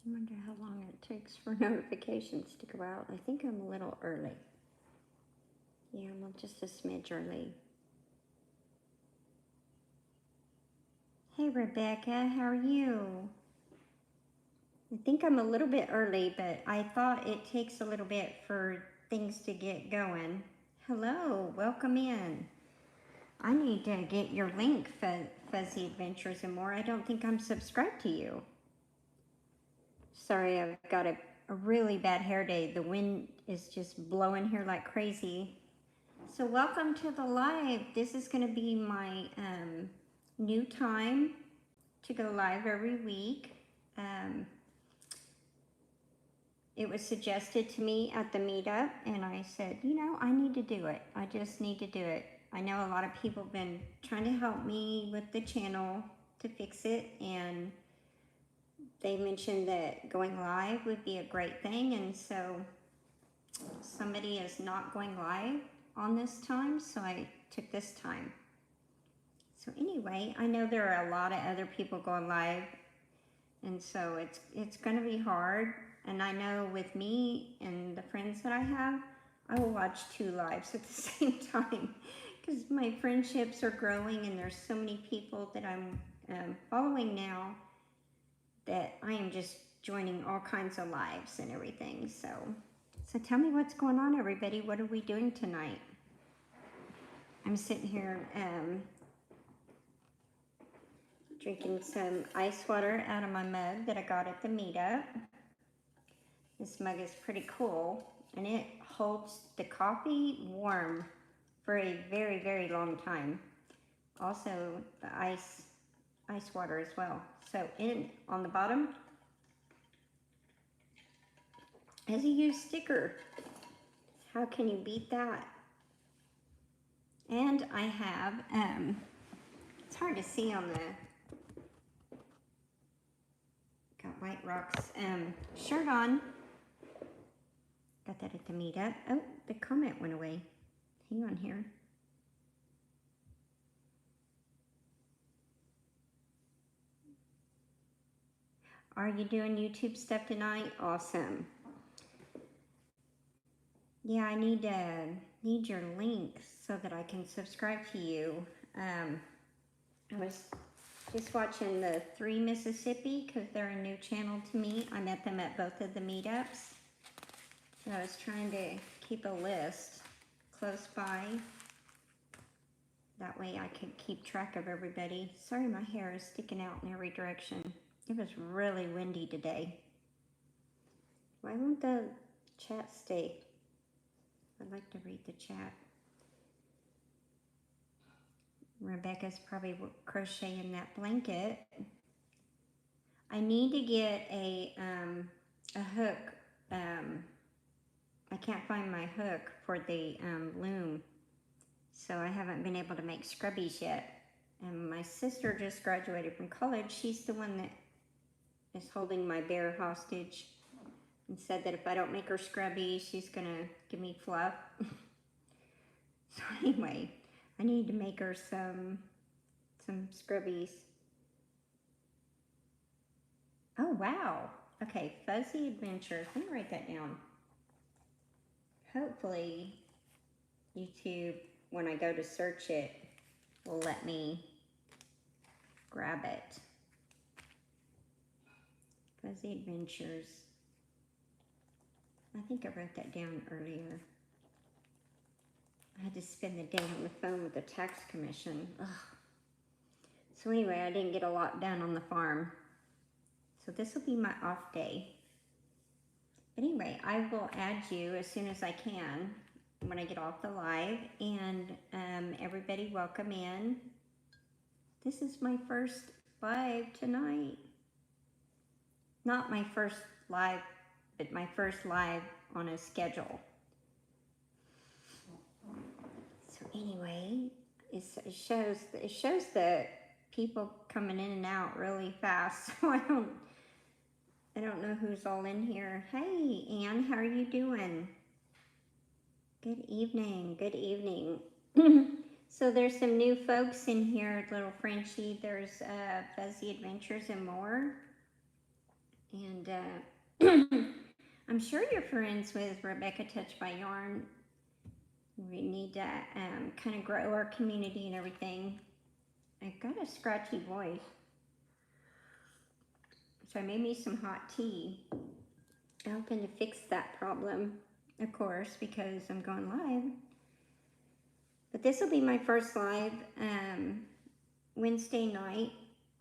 I wonder how long it takes for notifications to go out. I think I'm a little early. Yeah, I'm just a smidge early. Hey, Rebecca, how are you? I think I'm a little bit early, but I thought it takes a little bit for things to get going. Hello, welcome in. I need to get your link, Fuzzy Adventures and More. I don't think I'm subscribed to you. Sorry, I've got a really bad hair day. The wind is just blowing here like crazy. So welcome to the live. This is going to be my new time to go live every week. It was suggested to me at the meetup, and I said, you know, I need to do it. I just need to do it. I know a lot of people have been trying to help me with the channel to fix it, and they mentioned that going live would be a great thing, and so somebody is not going live on this time, so I took this time. So anyway, I know there are a lot of other people going live, and so it's going to be hard. And I know with me and the friends that I have, I will watch 2 lives at the same time because my friendships are growing, and there's so many people that I'm following now that I am just joining all kinds of lives and everything. So tell me what's going on, everybody. What are we doing tonight? I'm sitting here drinking some ice water out of my mug that I got at the meetup. This mug is pretty cool, and it holds the coffee warm for a very, very long time. Also, the ice water as well. So on the bottom has a used sticker. How can you beat that? And I have, it's hard to see on the, got White Rocks shirt on. Got that at the meetup. Oh, the comment went away. Hang on here. Are you doing YouTube stuff tonight? Awesome. Yeah, I need your link so that I can subscribe to you. I was just watching the 3 Mississippi because they're a new channel to me. I met them at both of the meetups. So I was trying to keep a list close by. That way I could keep track of everybody. Sorry, my hair is sticking out in every direction. It was really windy today. Why won't the chat stay? I'd like to read the chat. Rebecca's probably crocheting that blanket. I need to get a hook. I can't find my hook for the loom, so I haven't been able to make scrubbies yet. And my sister just graduated from college. She's the one that is holding my bear hostage and said that if I don't make her scrubbies, she's gonna give me fluff. So anyway, I need to make her some scrubbies. Oh wow. Okay, Fuzzy Adventures. Let me write that down. Hopefully YouTube, when I go to search it, will let me grab it. Fuzzy Adventures. I think I wrote that down earlier. I had to spend the day on the phone with the tax commission. Ugh. So anyway, I didn't get a lot done on the farm. So this will be my off day. Anyway, I will add you as soon as I can when I get off the live. And everybody welcome in. This is my first live tonight. Not my first live, but my first live on a schedule. So anyway, it shows the people coming in and out really fast. So I don't know who's all in here. Hey, Anne, how are you doing? Good evening. Good evening. So there's some new folks in here, little Frenchie. There's Fuzzy Adventures and More. And I'm sure you're friends with Rebecca Touched by Yarn. We need to kind of grow our community and everything. I've got a scratchy voice. So I made me some hot tea. I'm hoping to fix that problem, of course, because I'm going live. But this will be my first live. Wednesday night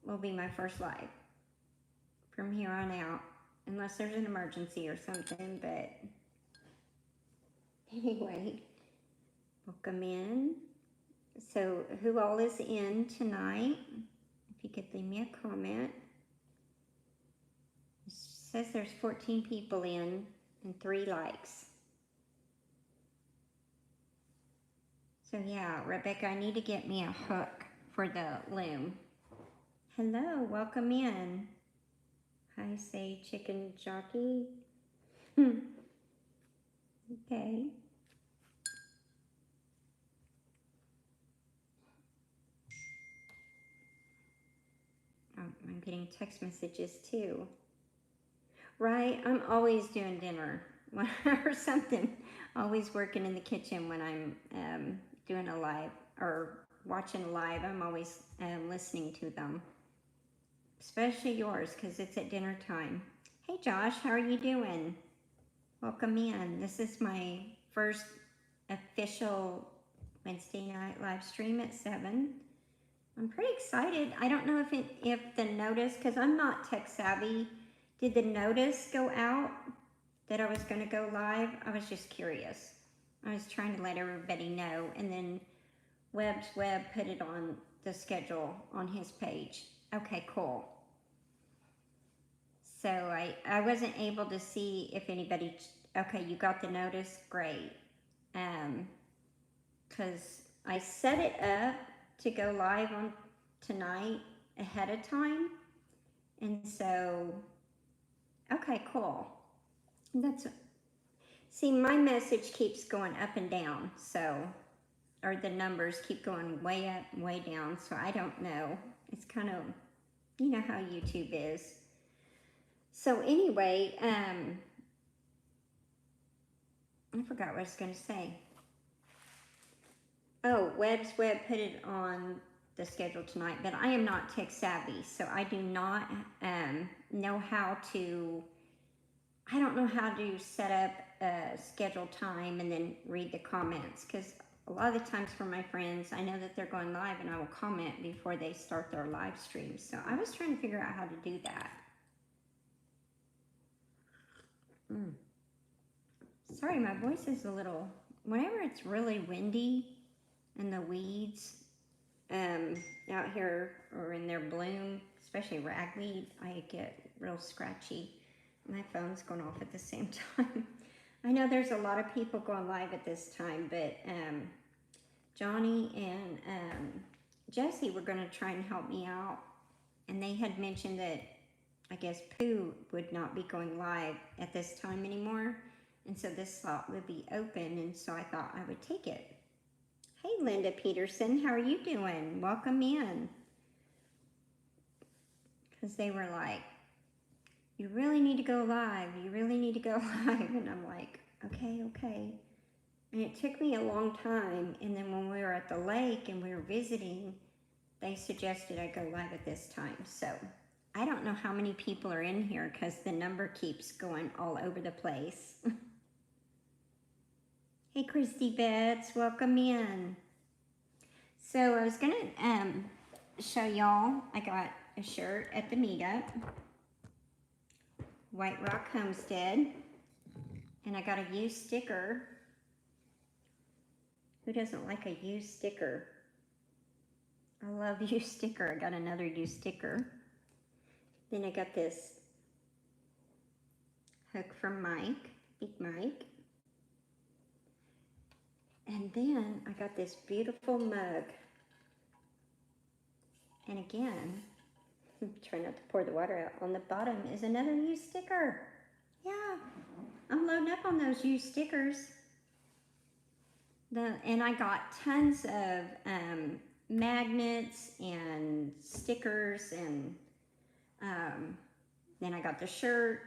will be my first live from here on out, unless there's an emergency or something. But anyway, welcome in. So who all is in tonight? If you could leave me a comment. It says there's 14 people in and 3 likes. So yeah, Rebecca, I need to get me a hook for the loom. Hello, welcome in. Hi, say chicken jockey. Okay. Oh, I'm getting text messages too. Right, I'm always doing dinner or something. Always working in the kitchen when I'm doing a live or watching a live. I'm always listening to them, especially yours because it's at dinner time. Hey Josh, how are you doing? Welcome in. This is my first official Wednesday night live stream at 7. I'm pretty excited. I don't know if the notice, because I'm not tech savvy, did the notice go out that I was going to go live? I was just curious. I was trying to let everybody know, and then Webb's Web put it on the schedule on his page. Okay, cool. So I wasn't able to see if anybody, okay, you got the notice? Great. Because I set it up to go live on tonight ahead of time. And so, okay, cool. See, my message keeps going up and down, so, or the numbers keep going way up and way down, so I don't know. It's kind of, you know how YouTube is. So anyway, I forgot what I was going to say. Oh, Webb's Web put it on the schedule tonight, but I am not tech savvy, so I do not know how to, I don't know how to set up a scheduled time and then read the comments, because a lot of the times for my friends, I know that they're going live and I will comment before they start their live stream. So I was trying to figure out how to do that. Sorry, my voice is a little, whenever it's really windy and the weeds out here or in their bloom, especially ragweed, I get real scratchy. My phone's going off at the same time. I know there's a lot of people going live at this time, but Johnny and Jesse were going to try and help me out, and they had mentioned that I guess Pooh would not be going live at this time anymore, and so this slot would be open, and so I thought I would take it. Hey Linda Peterson, how are you doing? Welcome in. Because they were like, you really need to go live, you really need to go live, and I'm like, okay. And it took me a long time, and then when we were at the lake and we were visiting, they suggested I go live at this time. So I don't know how many people are in here because the number keeps going all over the place. Hey Christy Betts, welcome in. So I was gonna show y'all, I got a shirt at the meetup, White Rock Homestead, and I got a used sticker. Who doesn't like a used sticker? I love used sticker. I got another used sticker. Then I got this hook from Mike, Big Mike. And then I got this beautiful mug. And again, try not to pour the water out. On the bottom is another used sticker. Yeah, I'm loading up on those used stickers. And I got tons of magnets and stickers and Then I got the shirt.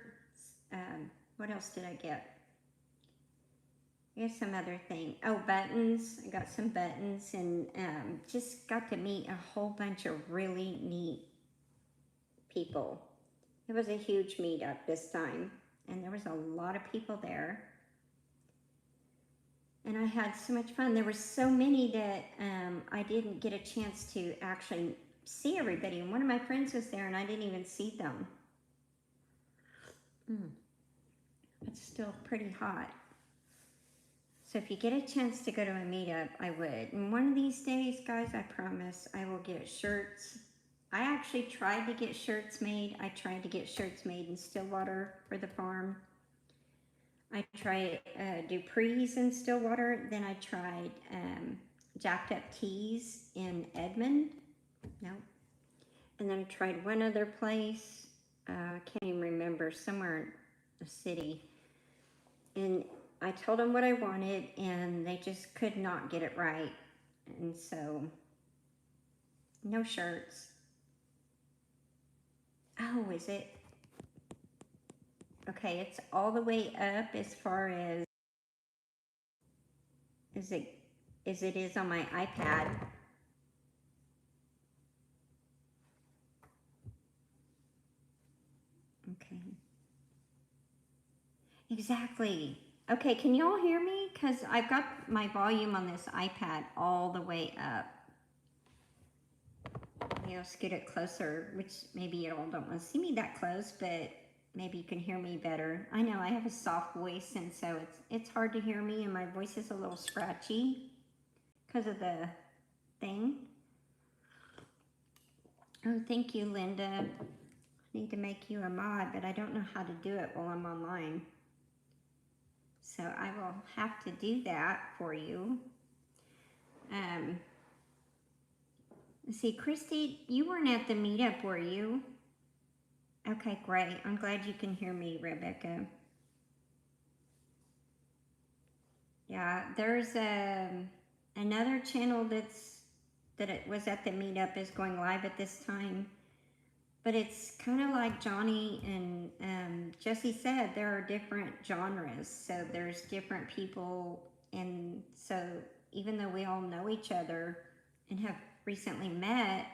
What else did I get? I guess some other thing. Oh, buttons. I got some buttons and just got to meet a whole bunch of really neat people. It was a huge meetup this time, and there was a lot of people there. And I had so much fun. There were so many that I didn't get a chance to actually see everybody. And one of my friends was there, and I didn't even see them. It's still pretty hot. So if you get a chance to go to a meetup, I would. And one of these days, guys, I promise I will get shirts. I actually tried to get shirts made. I tried to get shirts made in Stillwater for the farm. I tried Dupree's in Stillwater. Then I tried Jacked Up Tees in Edmond. No. And then I tried one other place. I can't even remember. Somewhere in the city. And I told them what I wanted, and they just could not get it right. And so, no shirts. Oh, is it? Okay, it's all the way up as far as it is on my iPad. Okay. Exactly. Okay, can you all hear me? Because I've got my volume on this iPad all the way up. Maybe I'll scoot it closer, which maybe you all don't want to see me that close, but maybe you can hear me better. I know I have a soft voice, and so it's hard to hear me, and my voice is a little scratchy because of the thing. Oh, thank you, Linda. I need to make you a mod, but I don't know how to do it while I'm online. So I will have to do that for you. Let's see, Christy, you weren't at the meetup, were you? Okay, great. I'm glad you can hear me, Rebecca. Yeah, there's another channel that it was at the meetup is going live at this time. But it's kind of like Johnny and Jesse said, there are different genres. So there's different people. And so even though we all know each other and have recently met,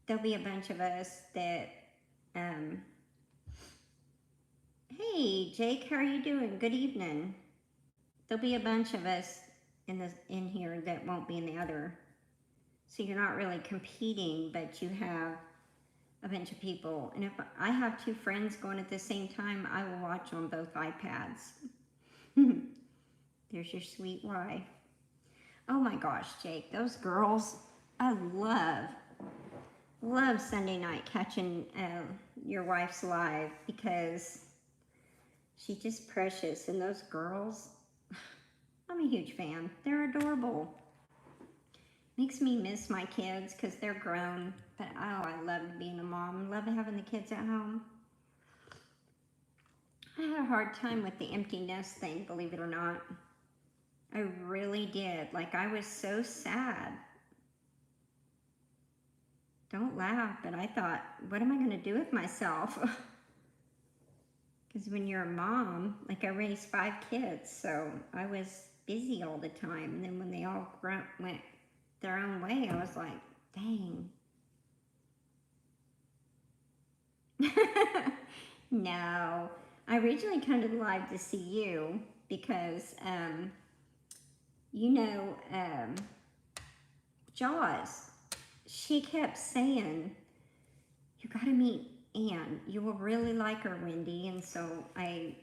there'll be a bunch of us that, hey, Jake, how are you doing? Good evening. There'll be a bunch of us in here that won't be in the other. So you're not really competing, but you have a bunch of people. And if I have two friends going at the same time, I will watch on both iPads. There's your sweet wife. Oh my gosh, Jake, those girls, I love Sunday night catching your wife's live because she's just precious. And those girls, I'm a huge fan. They're adorable. Makes me miss my kids because they're grown. But oh, I love being a mom. Love having the kids at home. I had a hard time with the empty nest thing, believe it or not. I really did. Like, I was so sad. Don't laugh, but I thought, what am I going to do with myself? Because when you're a mom, like I raised 5 kids, so I was busy all the time. And then when they all went their own way, I was like, dang. No, I originally kind of live to see you because, you know, Jaws, she kept saying, you got to meet Anne. You will really like her, Wendy. And so I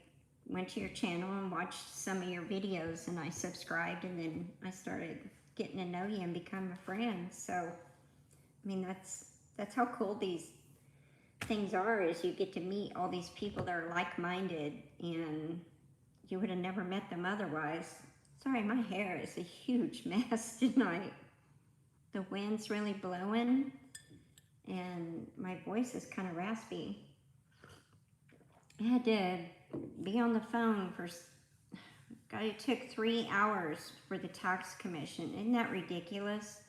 went to your channel and watched some of your videos, and I subscribed, and then I started getting to know you and become a friend. So, I mean, that's how cool these things are, is you get to meet all these people that are like-minded, and you would have never met them otherwise. Sorry, my hair is a huge mess tonight. The wind's really blowing, and my voice is kind of raspy. I had to be on the phone for, God, it took 3 hours for the tax commission. Isn't that ridiculous?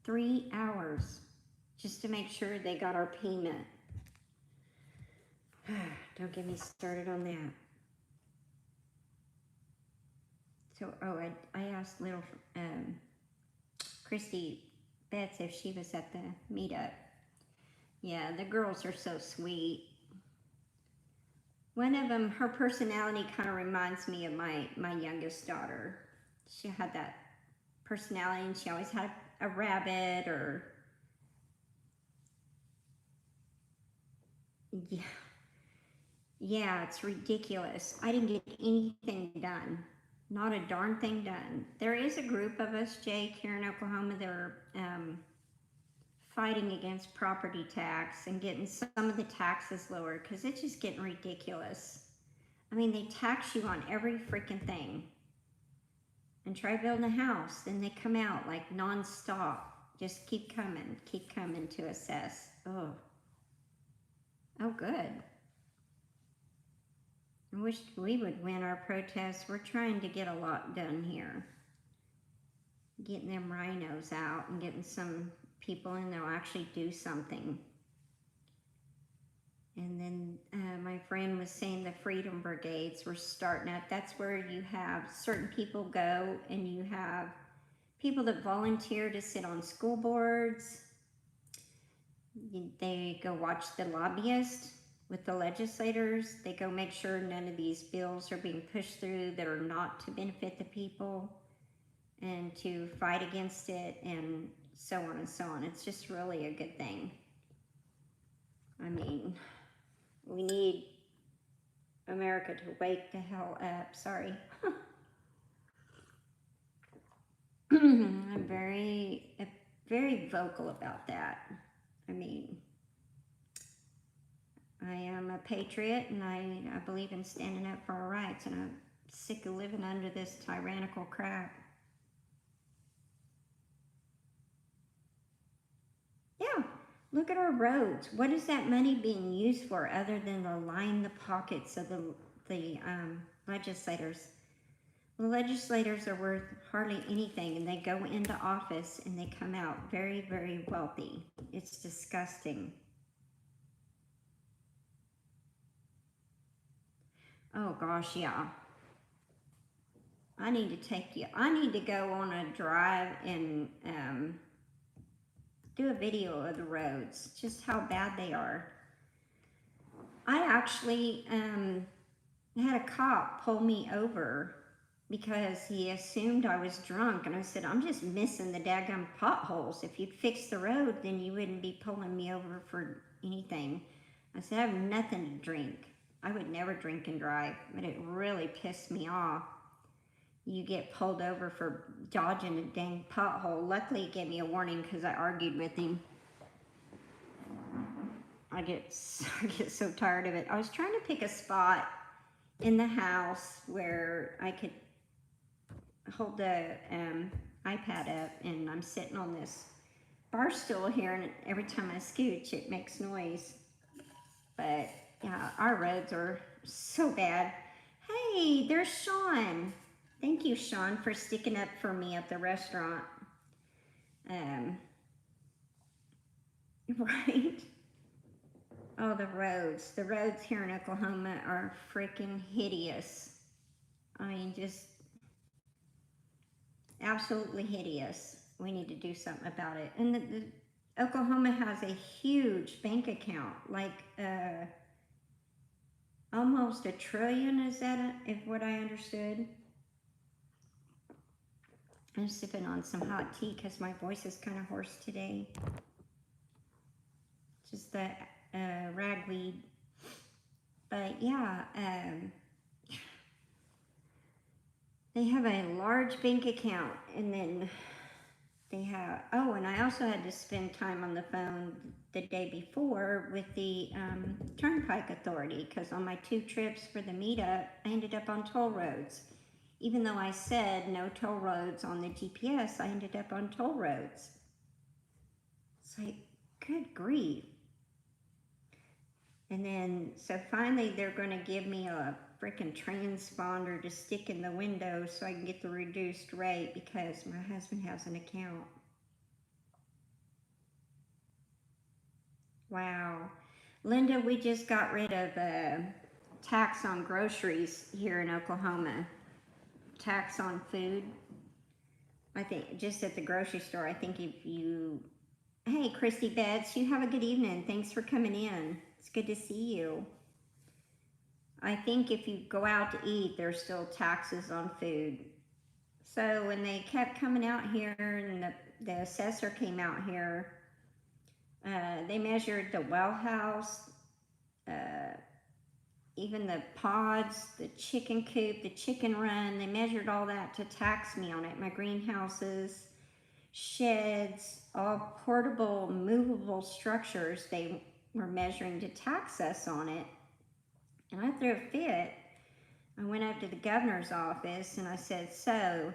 3 hours just to make sure they got our payment. Don't get me started on that. So, I asked little Christy Betts if she was at the meetup. Yeah, the girls are so sweet. One of them, her personality kind of reminds me of my youngest daughter. She had that personality, and she always had a rabbit or yeah, yeah, it's ridiculous. I didn't get anything done. Not a darn thing done. There is a group of us, Jake, here in Oklahoma. They're fighting against property tax and getting some of the taxes lower because it's just getting ridiculous. I mean, they tax you on every freaking thing. And try building a house, then they come out like non-stop. Just keep coming to assess. Oh, good. I wish we would win our protests. We're trying to get a lot done here. Getting them rhinos out and getting some people in there will actually do something. And then my friend was saying the Freedom Brigades were starting up. That's where you have certain people go and you have people that volunteer to sit on school boards. They go watch the lobbyists with the legislators. They go make sure none of these bills are being pushed through that are not to benefit the people and to fight against it and so on and so on. It's just really a good thing. I mean, we need America to wake the hell up. Sorry. I'm very vocal about that. I mean, I am a patriot and I believe in standing up for our rights, and I'm sick of living under this tyrannical crap. Yeah, look at our roads. What is that money being used for other than to line the pockets of the legislators? The legislators are worth hardly anything, and they go into office and they come out very, very wealthy. It's disgusting. Oh gosh, yeah. I need to go on a drive and do a video of the roads, just how bad they are. I actually had a cop pull me over because he assumed I was drunk, and I said, I'm just missing the daggum potholes. If you'd fix the road, then you wouldn't be pulling me over for anything. I said, I have nothing to drink. I would never drink and drive, but it really pissed me off. You get pulled over for dodging a dang pothole. Luckily, he gave me a warning because I argued with him. I get so tired of it. I was trying to pick a spot in the house where I could hold the iPad up, and I'm sitting on this bar stool here, and every time I scooch, it makes noise. But yeah, our roads are so bad. Hey, there's Sean. Thank you, Sean, for sticking up for me at the restaurant. Right? Oh, the roads. The roads here in Oklahoma are freaking hideous. I mean, just absolutely hideous. We need to do something about it. And the Oklahoma has a huge bank account, like almost $1 trillion. Is that if what I understood? I'm sipping on some hot tea because my voice is kind of hoarse today. Just the ragweed. But yeah, they have a large bank account, and then they have, oh, and I also had to spend time on the phone the day before with the Turnpike Authority, because on my 2 trips for the meetup, I ended up on toll roads. Even though I said no toll roads on the GPS, I ended up on toll roads. It's like, good grief. And then, so finally they're going to give me a freaking transponder to stick in the window so I can get the reduced rate because my husband has an account. Wow. Linda, we just got rid of tax on groceries here in Oklahoma. Tax on food. I think just at the grocery store, I think if you, hey, Christy Betts, you have a good evening. Thanks for coming in. It's good to see you. I think if you go out to eat, there's still taxes on food. So when they kept coming out here and the assessor came out here, they measured the well house, uh, even the pods, the chicken coop, the chicken run. They measured all that to tax me on it. My greenhouses, sheds, all portable, movable structures, they were measuring to tax us on it. And I threw a fit. I went up to the governor's office and I said, so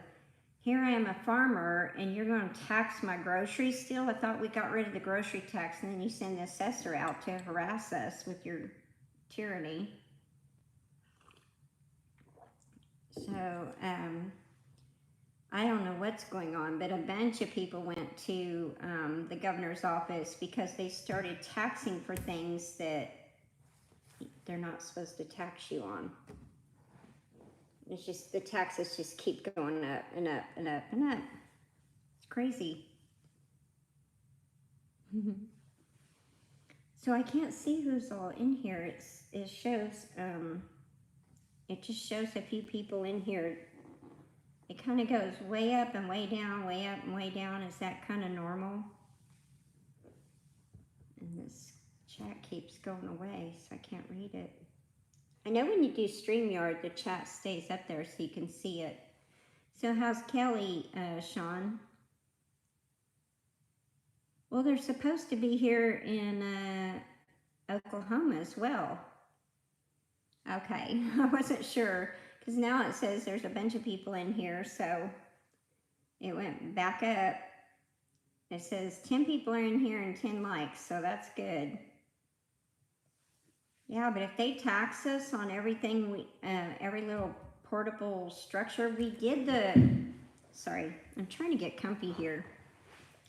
here I am, a farmer, and you're going to tax my groceries still? I thought we got rid of the grocery tax, and then you send the assessor out to harass us with your tyranny. So, I don't know what's going on, but a bunch of people went to the governor's office because they started taxing for things that they're not supposed to tax you on. It's just, the taxes just keep going up and up and up and up. It's crazy. So I can't see who's all in here. It shows, it just shows a few people in here. It kind of goes way up and way down, way up and way down. Is that kind of normal? And this chat keeps going away, so I can't read it. I know when you do StreamYard, the chat stays up there so you can see it. So how's Kelly, Sean? Well, they're supposed to be here in Oklahoma as well. Okay, I wasn't sure, because now it says there's a bunch of people in here, so it went back up. It says 10 people are in here and 10 likes, so that's good. Yeah, but if they tax us on everything, every little portable structure, we did sorry, I'm trying to get comfy here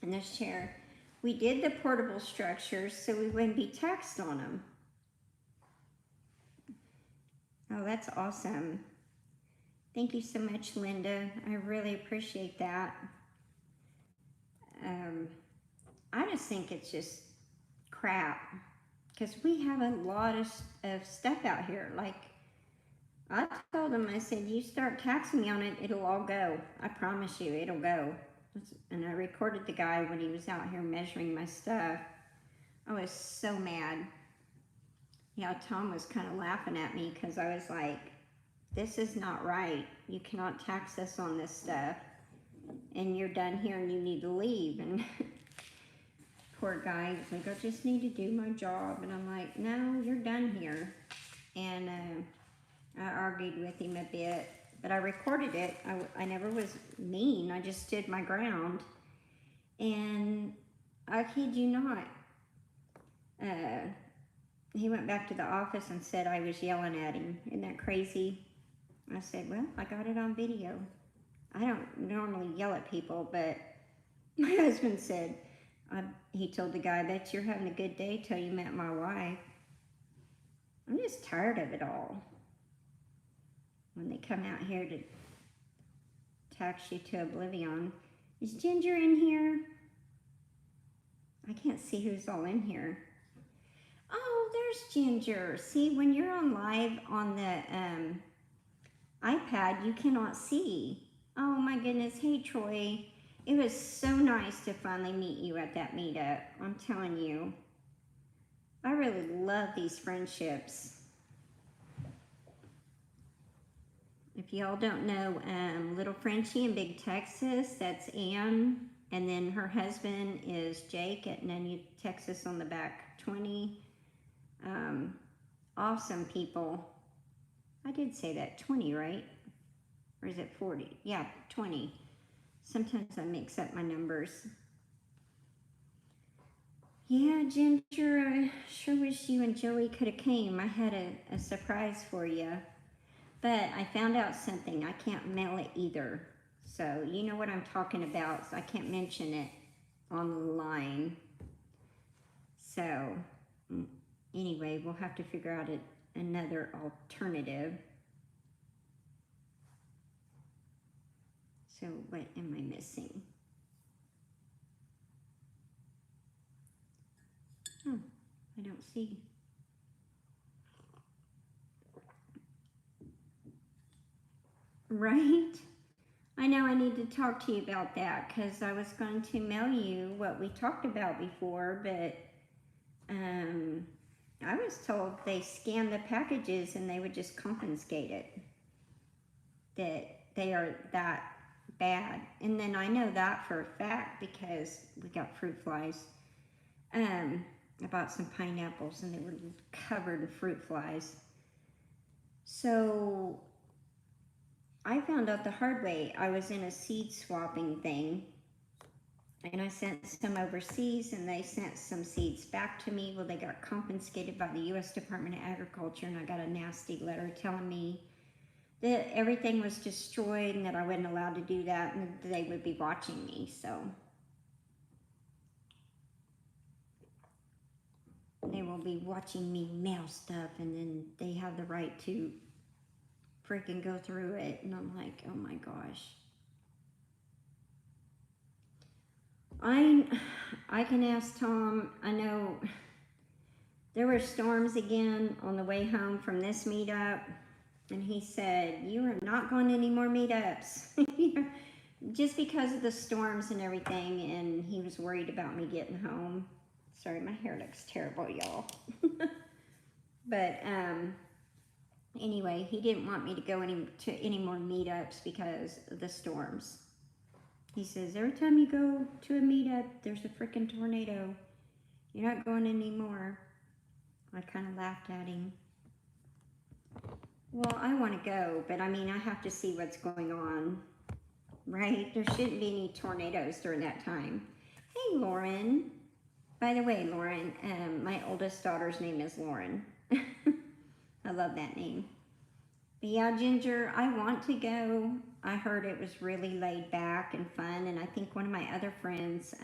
in this chair. We did the portable structures so we wouldn't be taxed on them. Oh, that's awesome. Thank you so much, Linda. I really appreciate that. I just think it's just crap. Because we have a lot of stuff out here. Like, I told them, I said, you start taxing me on it, it'll all go. I promise you, it'll go. And I recorded the guy when he was out here measuring my stuff. I was so mad. Yeah, Tom was kind of laughing at me because I was like, this is not right. You cannot tax us on this stuff. And you're done here and you need to leave. And poor guy, he's like, I just need to do my job. And I'm like, no, you're done here. And I argued with him a bit, but I recorded it. I never was mean. I just stood my ground. And I kid you not, he went back to the office and said I was yelling at him. Isn't that crazy? I said, well, I got it on video. I don't normally yell at people, but my husband said, he told the guy, I bet you're having a good day till you met my wife. I'm just tired of it all. When they come out here to tax you to oblivion. Is Ginger in here? I can't see who's all in here. Oh, there's Ginger. See, when you're on live on the iPad, you cannot see. Oh my goodness. Hey, Troy. It was so nice to finally meet you at that meetup. I'm telling you. I really love these friendships. If y'all don't know, Little Frenchie in Big Texas, that's Ann. And then her husband is Jake at Nunya, Texas on the back 20. Awesome people. I did say that, 20, right? Or is it 40? Yeah, 20. Sometimes I mix up my numbers. Yeah, Ginger, I sure wish you and Joey could have came. I had a surprise for you. But I found out something. I can't mail it either. So you know what I'm talking about. So I can't mention it online. So anyway, we'll have to figure out another alternative. So what am I missing? Oh, I don't see. Right? I know I need to talk to you about that because I was going to mail you what we talked about before, but I was told they scanned the packages and they would just confiscate it. That they are that bad. And then I know that for a fact because we got fruit flies. I bought some pineapples and they were covered in fruit flies. So I found out the hard way. I was in a seed swapping thing and I sent some overseas and they sent some seeds back to me. Well, they got confiscated by the U.S. Department of Agriculture and I got a nasty letter telling me that everything was destroyed and that I wasn't allowed to do that and they would be watching me. So they will be watching me mail stuff and then they have the right to freaking go through it. And I'm like, oh my gosh. I can ask Tom. I know there were storms again on the way home from this meetup. And he said, you are not going to any more meetups. Just because of the storms and everything. And he was worried about me getting home. Sorry, my hair looks terrible, y'all. But anyway, he didn't want me to go to any more meetups because of the storms. He says, every time you go to a meetup, there's a freaking tornado. You're not going anymore. I kind of laughed at him. Well, I want to go, but I mean, I have to see what's going on, right? There shouldn't be any tornadoes during that time. Hey, Lauren. By the way, Lauren, my oldest daughter's name is Lauren. I love that name. But yeah, Ginger, I want to go. I heard it was really laid back and fun, and I think one of my other friends,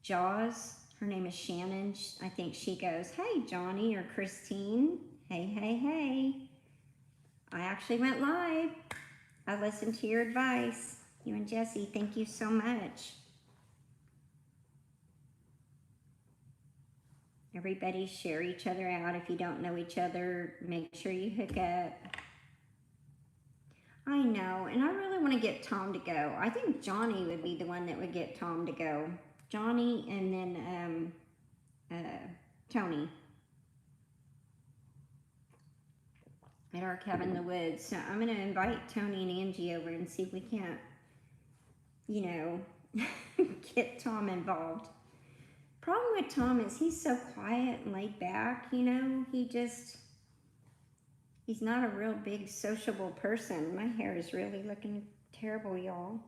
Jaws, her name is Shannon, I think she goes, hey, Johnny or Christine. Hey, hey, hey. I actually went live. I listened to your advice. You and Jesse, thank you so much. Everybody share each other out. If you don't know each other, make sure you hook up. I know, and I really want to get Tom to go. I think Johnny would be the one that would get Tom to go. Johnny and then Tony. At our cabin in the woods. So I'm going to invite Tony and Angie over and see if we can't, you know, get Tom involved. Problem with Tom is he's so quiet and laid back, you know. He's not a real big sociable person. My hair is really looking terrible, y'all.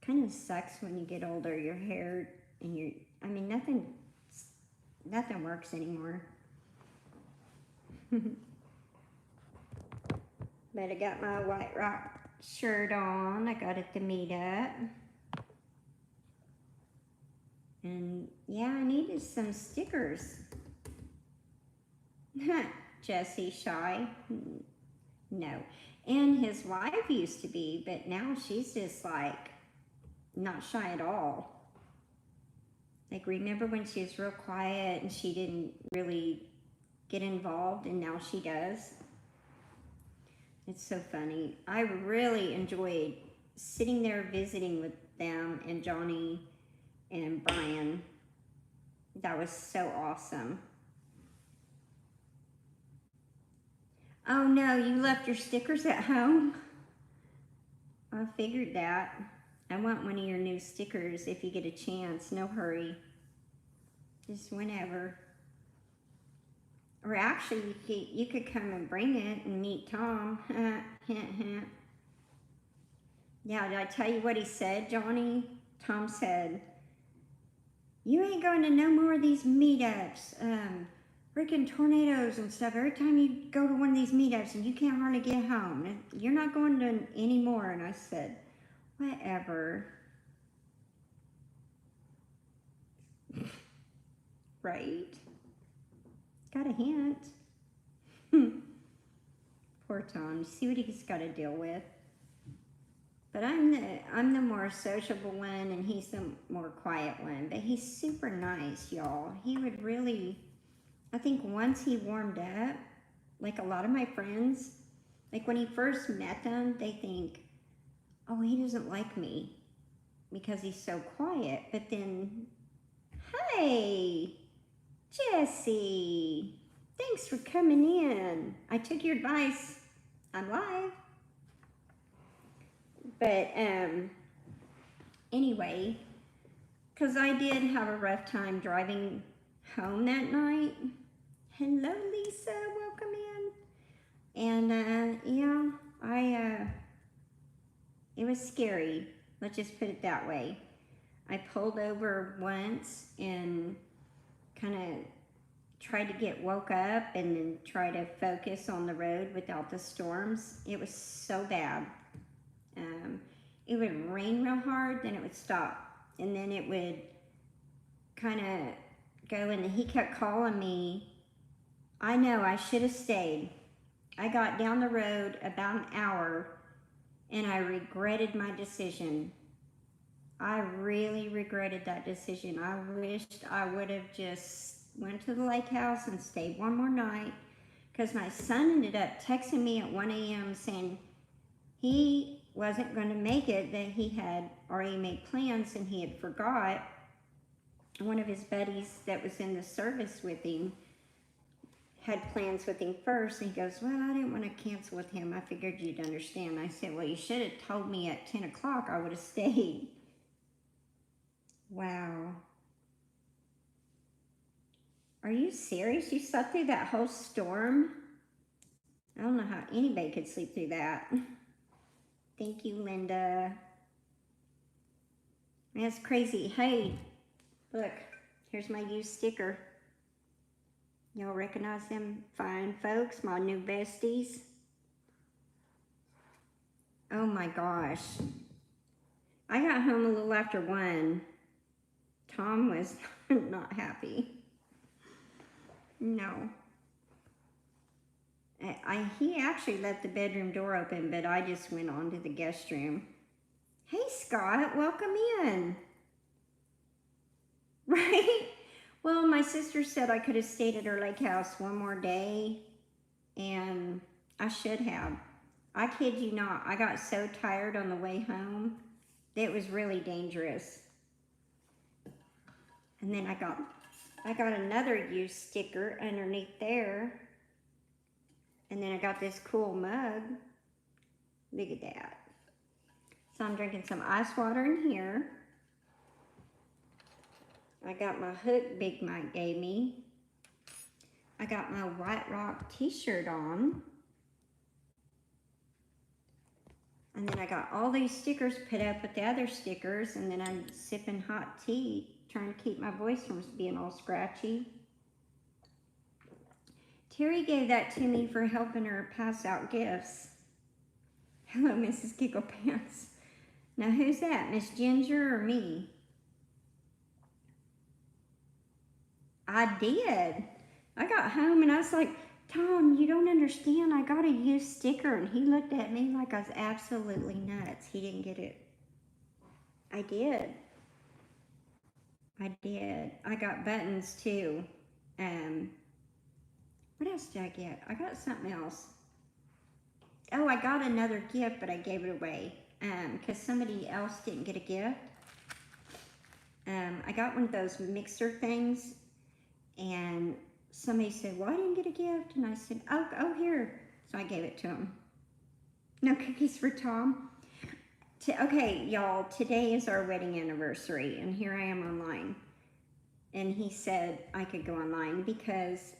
Kind of sucks when you get older. Your hair and I mean, nothing works anymore. But I got my White Rock shirt on. I got it at the meetup. And yeah, I needed some stickers. Jesse, shy? No. And his wife used to be, but now she's just like not shy at all. Like, remember when she was real quiet and she didn't really get involved, and now she does? It's so funny. I really enjoyed sitting there visiting with them and Johnny and Brian. That was so awesome. Oh no, you left your stickers at home? I figured that. I want one of your new stickers if you get a chance. No hurry. Just whenever. Or actually, you could come and bring it and meet Tom. Yeah, did I tell you what he said, Johnny? Tom said, you ain't going to no more of these meetups. Freaking tornadoes and stuff. Every time you go to one of these meetups and you can't hardly get home. You're not going to any more. And I said, whatever. Right? Got a hint. Poor Tom. See what he's got to deal with. But I'm the more sociable one, and he's the more quiet one. But he's super nice, y'all. He would really, I think once he warmed up, like a lot of my friends, like when he first met them, they think, oh, he doesn't like me because he's so quiet. But then, hey, Jesse, thanks for coming in. I took your advice. I'm live. But anyway, because I did have a rough time driving home that night. Hello, Lisa, welcome in. And yeah, it was scary. Let's just put it that way. I pulled over once and kind of tried to get woke up and then try to focus on the road without the storms. It was so bad. It would rain real hard, then it would stop, and then it would kind of go, and he kept calling me. I know I should have stayed. I got down the road about an hour, and I regretted my decision. I really regretted that decision. I wished I would have just went to the lake house and stayed one more night, because my son ended up texting me at 1 a.m. saying he wasn't going to make it, that he had already made plans and he had forgot. One of his buddies that was in the service with him had plans with him first, and he goes, well, I didn't want to cancel with him. I figured you'd understand. I said, well, you should have told me at 10 o'clock. I would have stayed. Wow. Are you serious? You slept through that whole storm? I don't know how anybody could sleep through that. Thank you, Linda. That's crazy. Hey, look, here's my used sticker. Y'all recognize them fine folks, my new besties? Oh my gosh. I got home a little after 1. Tom was not happy. No. He actually left the bedroom door open, but I just went on to the guest room. Hey, Scott, welcome in. Right? Well, my sister said I could have stayed at her lake house one more day, and I should have. I kid you not, I got so tired on the way home that it was really dangerous. And then I got another used sticker underneath there. And then I got this cool mug. Look at that. So I'm drinking some ice water in here. I got my hook Big Mike gave me. I got my White Rock t-shirt on. And then I got all these stickers put up with the other stickers, and then I'm sipping hot tea, trying to keep my voice from being all scratchy. Terry gave that to me for helping her pass out gifts. Hello, Mrs. Giggle Pants. Now, who's that, Miss Ginger or me? I did. I got home and I was like, Tom, you don't understand. I got a used sticker. And he looked at me like I was absolutely nuts. He didn't get it. I did. I did. I got buttons too. What else did I get? I got something else. Oh, I got another gift, but I gave it away because somebody else didn't get a gift. I got one of those mixer things, and somebody said, well, I didn't get a gift. And I said, oh, here. So I gave it to him. No cookies for Tom. Okay, y'all, today is our wedding anniversary, and here I am online. And he said I could go online because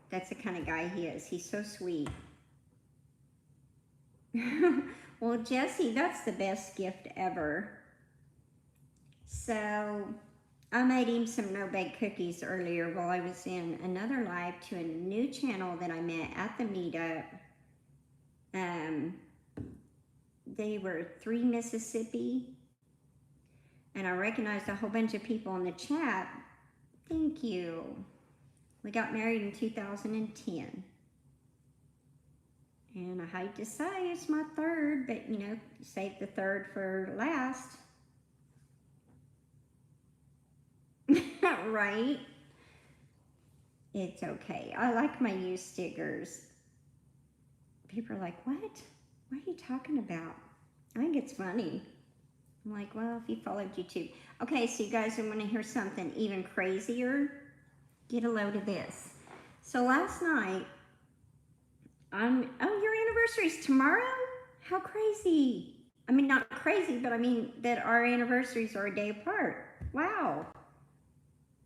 that's the kind of guy he is. He's so sweet. Well, Jesse, that's the best gift ever. So I made him some no-bake cookies earlier while I was in another live to a new channel that I met at the meetup. They were 3 Mississippi. And I recognized a whole bunch of people in the chat. Thank you. We got married in 2010. And I hate to say it's my third, but you know, save the third for last. Right? It's okay. I like my used stickers. People are like, what? What are you talking about? I think it's funny. I'm like, well, if you followed YouTube. Okay, so you guys want to hear something even crazier? Get a load of this. So last night, oh, your anniversary's tomorrow? How crazy. I mean, not crazy, but I mean that our anniversaries are a day apart. Wow.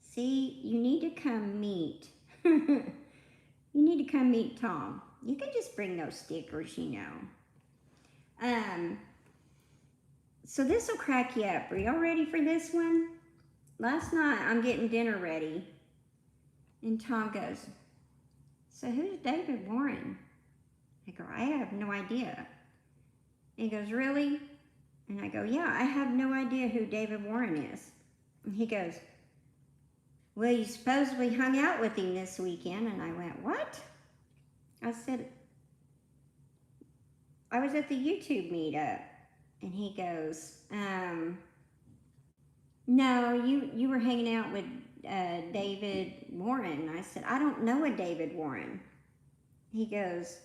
See, you need to come meet. You need to come meet Tom. You can just bring those stickers, you know. So this will crack you up. Are y'all ready for this one? Last night, I'm getting dinner ready. And Tom goes, so who's David Warren? I go, I have no idea. And he goes, really? And I go, yeah, I have no idea who David Warren is. And he goes, well, you supposedly hung out with him this weekend. And I went, what? I said, I was at the YouTube meetup. And he goes, no, you were hanging out with David Warren. I said, I don't know a David Warren. He goes,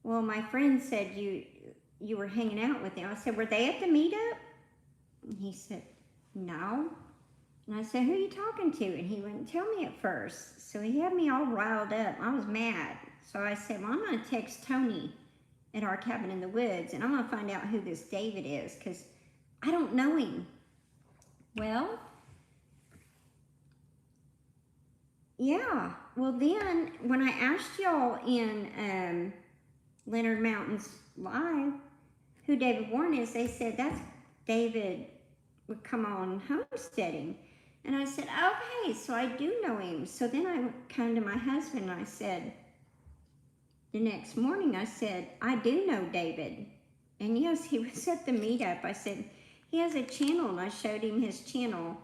well, my friend said you were hanging out with him. I said, were they at the meetup? And he said, no. And I said, who are you talking to? And he wouldn't tell me at first. So he had me all riled up. I was mad. So I said, well, I'm going to text Tony at our cabin in the woods, and I'm going to find out who this David is, because I don't know him. Well, yeah. Well, then, when I asked y'all in Leonard Mountains Live who David Warren is, they said, that's David would come on homesteading. And I said, okay, so I do know him. So then I came to my husband and I said, the next morning I said, I do know David. And yes, he was at the meetup. I said, he has a channel, and I showed him his channel.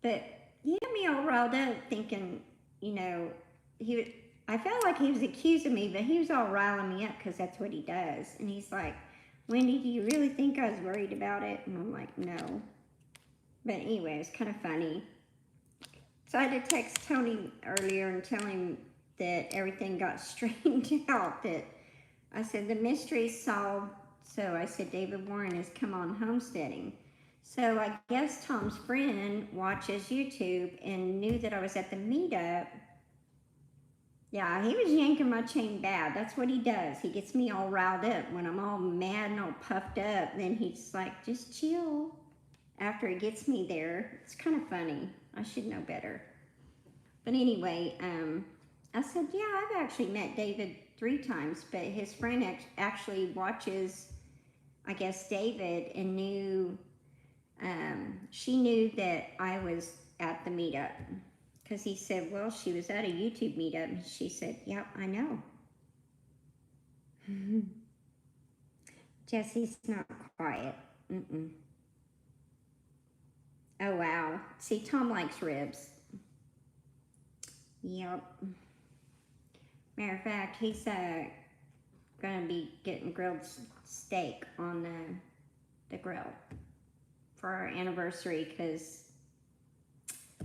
But he had me all riled up thinking, you know, I felt like he was accusing me, but he was all riling me up because that's what he does. And he's like, Wendy, do you really think I was worried about it? And I'm like, no. But anyway, it's kind of funny. So I had to text Tony earlier and tell him that everything got straightened out. That I said the mystery's solved. So I said David Warren has come on homesteading. So I guess Tom's friend watches YouTube and knew that I was at the meetup. Yeah, he was yanking my chain bad. That's what he does. He gets me all riled up. When I'm all mad and all puffed up, then he's like, just chill. After he gets me there, it's kind of funny. I should know better. But anyway, I said, yeah, I've actually met David 3 times, but his friend actually watches, I guess, David, and knew, she knew that I was at the meetup. Because he said, well, she was at a YouTube meetup. And she said, yep, I know. Jesse's not quiet. Mm-mm. Oh, wow. See, Tom likes ribs. Yep. Matter of fact, he's going to be getting grilled steak on the grill for our anniversary, because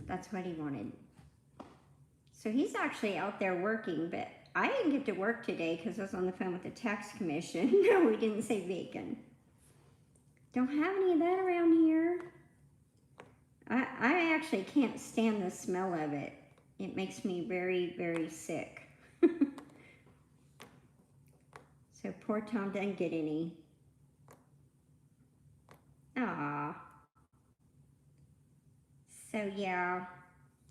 that's what he wanted. So he's actually out there working, but I didn't get to work today because I was on the phone with the tax commission. No, we didn't say bacon. Don't have any of that around here. I actually can't stand the smell of it. It makes me very, very sick. So poor Tom didn't get any. Ah. So yeah,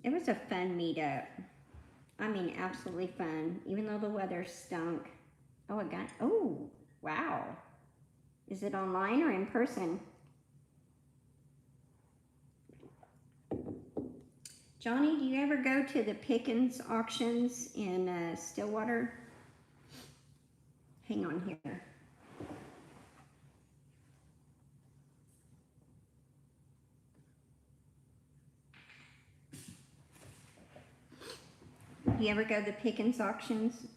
it was a fun meetup. I mean, absolutely fun, even though the weather stunk. Oh, oh, wow. Is it online or in person? Johnny, do you ever go to the Pickens auctions in Stillwater? Hang on here. You ever go to the Pickens auctions?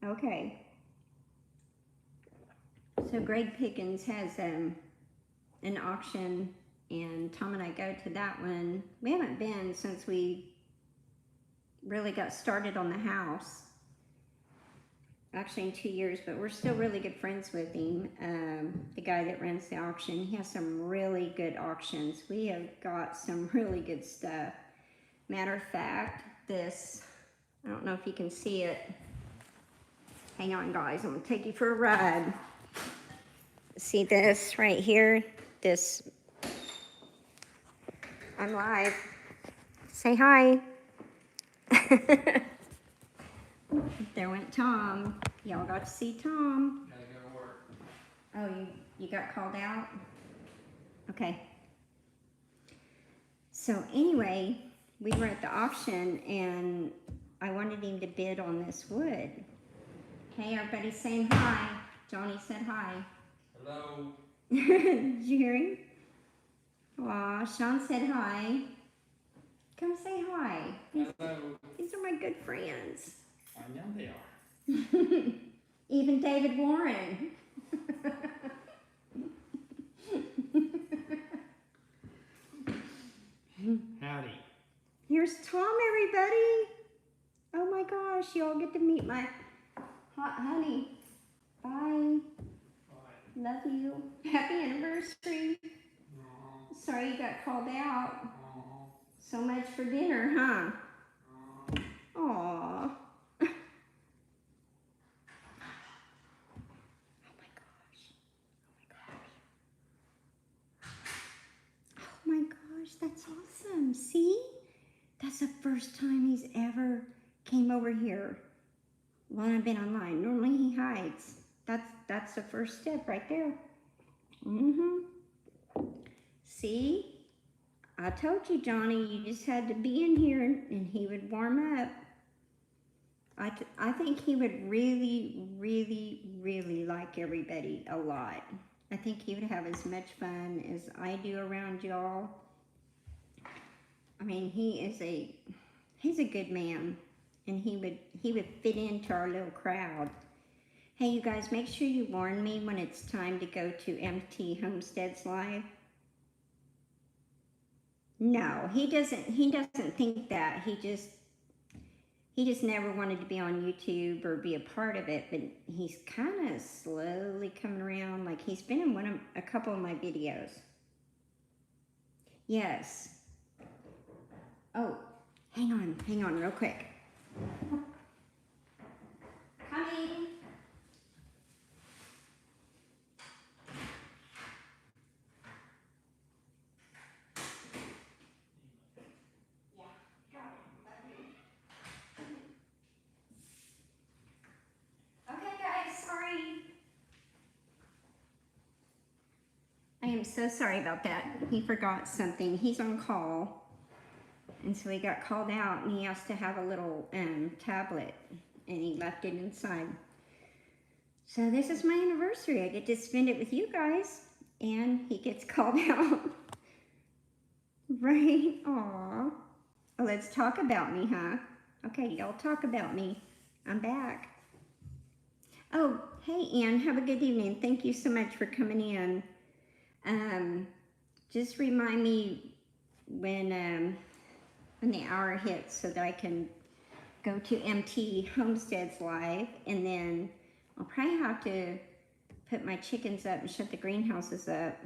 Okay. So Greg Pickens has an auction, and Tom and I go to that one. We haven't been since we really got started on the house. Actually in 2 years, but we're still really good friends with him. The guy that runs the auction, he has some really good auctions. We have got some really good stuff. Matter of fact, this, I don't know if you can see it. Hang on guys, I'm gonna take you for a ride. See this right here? This, I'm live. Say hi. There went Tom. Y'all got to see Tom. Gotta go to work. Oh, you got called out? Okay. So anyway, we were at the auction and I wanted him to bid on this wood. Hey, everybody's saying hi. Johnny said hi. Hello. Did you hear him? Aw, Sean said hi. Come say hi. Hello. These are my good friends. I know they are. Even David Warren. Howdy. Here's Tom, everybody. Oh my gosh, y'all get to meet my hot honey. Bye. Bye. Love you. Happy anniversary. Aw. Sorry you got called out. Aw. So much for dinner, huh? Aw. Aww. Oh my gosh, that's awesome. See? That's the first time he's ever came over here while I've been online. Normally he hides. That's the first step right there. See? I told you, Johnny, you just had to be in here and he would warm up. I think he would really, really, really like everybody a lot. I think he would have as much fun as I do around y'all. I mean, he's a good man, and he would fit into our little crowd. Hey, you guys, make sure you warn me when it's time to go to MT Homesteads Live. No, he doesn't think that. He just never wanted to be on YouTube or be a part of it, but he's kind of slowly coming around. Like he's been in a couple of my videos. Yes. Oh, hang on real quick. Coming. I am so sorry about that. He forgot something. He's on call. And so he got called out and he has to have a little tablet and he left it inside. So this is my anniversary. I get to spend it with you guys and he gets called out. Right? Aw. Oh, let's talk about me, huh? Okay, y'all talk about me. I'm back. Oh, hey Ann, have a good evening. Thank you so much for coming in. Just remind me when the hour hits so that I can go to MT Homesteads Live, and then I'll probably have to put my chickens up and shut the greenhouses up.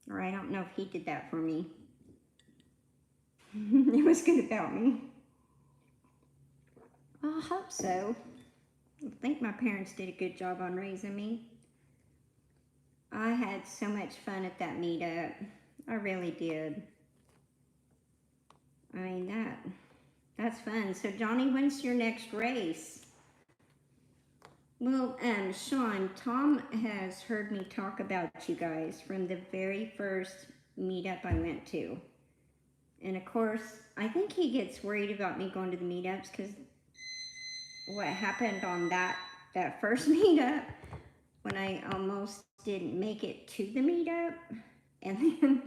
Or I don't know if he did that for me. It was good about me. I hope so. I think my parents did a good job on raising me. I had so much fun at that meetup. I really did. I mean, that's fun. So Johnny, when's your next race? Well, Sean, Tom has heard me talk about you guys from the very first meetup I went to. And of course, I think he gets worried about me going to the meetups because what happened on that first meetup when I almost didn't make it to the meetup. And then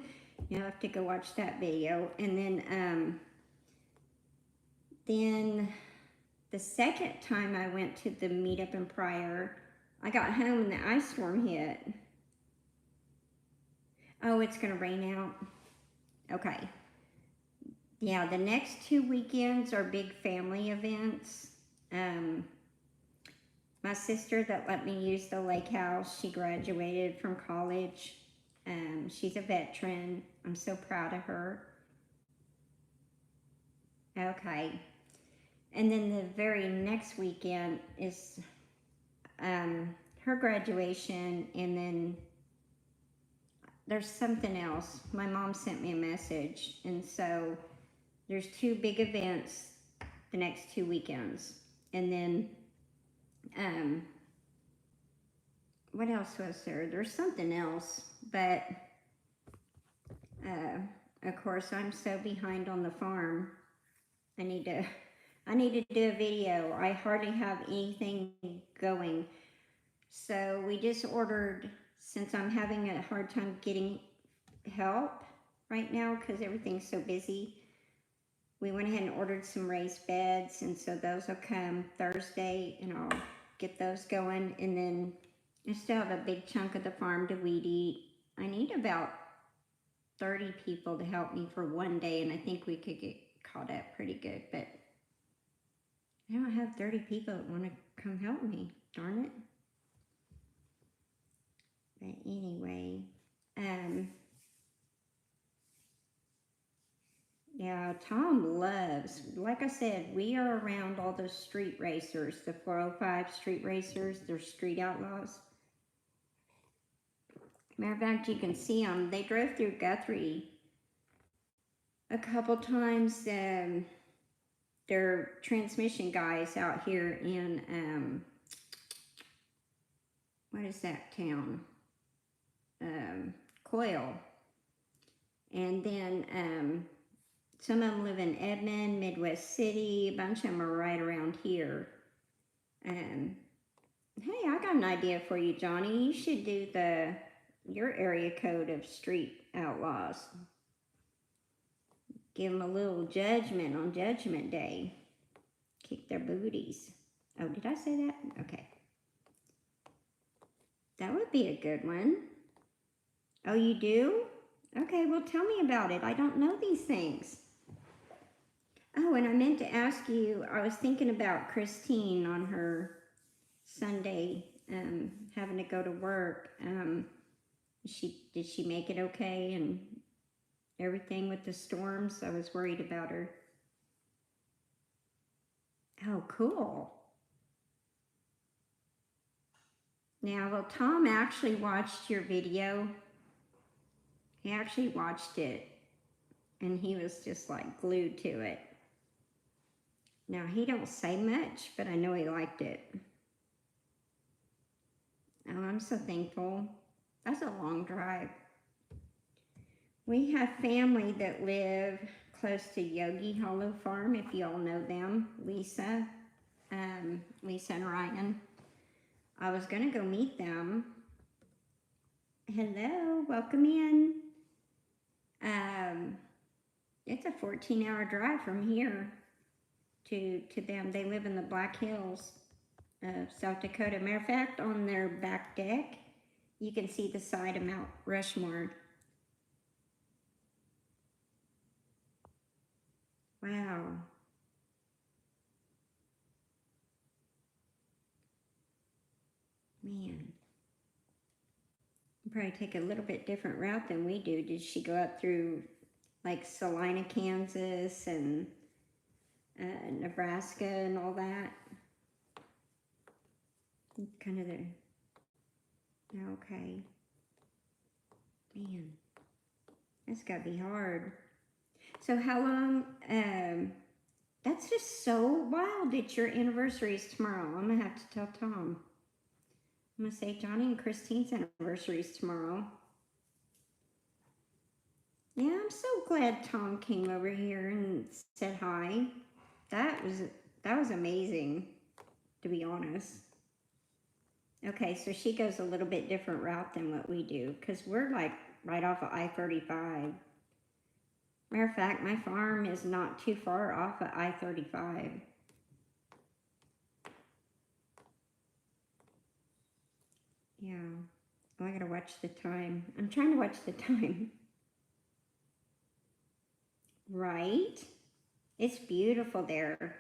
you'll have to go watch that video. And then Then the second time I went to the meetup in Pryor, I got home and the ice storm hit. Oh, it's gonna rain out. Okay. Yeah, the next 2 weekends are big family events. My sister that let me use the lake house, she graduated from college. She's a veteran. I'm so proud of her. Okay. And then the very next weekend is her graduation, and then there's something else. My mom sent me a message, and so there's 2 big events the next 2 weekends. And then what else was there? There's something else, but of course I'm so behind on the farm. I need to do a video. I hardly have anything going. So we just ordered, since I'm having a hard time getting help right now because everything's so busy, we went ahead and ordered some raised beds, and so those will come Thursday, and I'll get those going. And then I still have a big chunk of the farm to weed eat. I need about 30 people to help me for one day, and I think we could get caught up pretty good, but I don't have 30 people that want to come help me, darn it. But anyway, yeah, Tom loves, like I said, we are around all those street racers, the 405 street racers, they're street outlaws. Matter of fact, you can see them. They drove through Guthrie a couple times. They're transmission guys out here in, what is that town? Coyle. And then some of them live in Edmond, Midwest City. A bunch of them are right around here. Hey, I got an idea for you, Johnny. You should do your area code of street outlaws. Give them a little judgment on Judgment Day. Kick their booties. Oh, did I say that? Okay. That would be a good one. Oh, you do? Okay, well, tell me about it. I don't know these things. Oh, and I meant to ask you, I was thinking about Christine on her Sunday, having to go to work. Did she make it okay and everything with the storms? I was worried about her. Oh, cool. Now, well, Tom actually watched your video. He actually watched it, and he was just like glued to it. Now, he don't say much, but I know he liked it. Oh, I'm so thankful. That's a long drive. We have family that live close to Yogi Hollow Farm, if you all know them. Lisa and Ryan. I was gonna go meet them. Hello, welcome in. It's a 14-hour drive from here to them. They live in the Black Hills of South Dakota. Matter of fact, on their back deck, you can see the side of Mount Rushmore. Wow. Man. Probably take a little bit different route than we do. Did she go up through like Salina, Kansas and Nebraska and all that? Kind of the, okay. Man, that's gotta be hard. So how long, that's just so wild that your anniversary is tomorrow. I'm gonna have to tell Tom. I'm gonna say Johnny and Christine's anniversary is tomorrow. Yeah, I'm so glad Tom came over here and said hi. That was amazing, to be honest. Okay, so she goes a little bit different route than what we do, because we're like right off of I-35. Matter of fact, my farm is not too far off of I-35. Yeah. Oh, I gotta watch the time. I'm trying to watch the time. Right? It's beautiful there.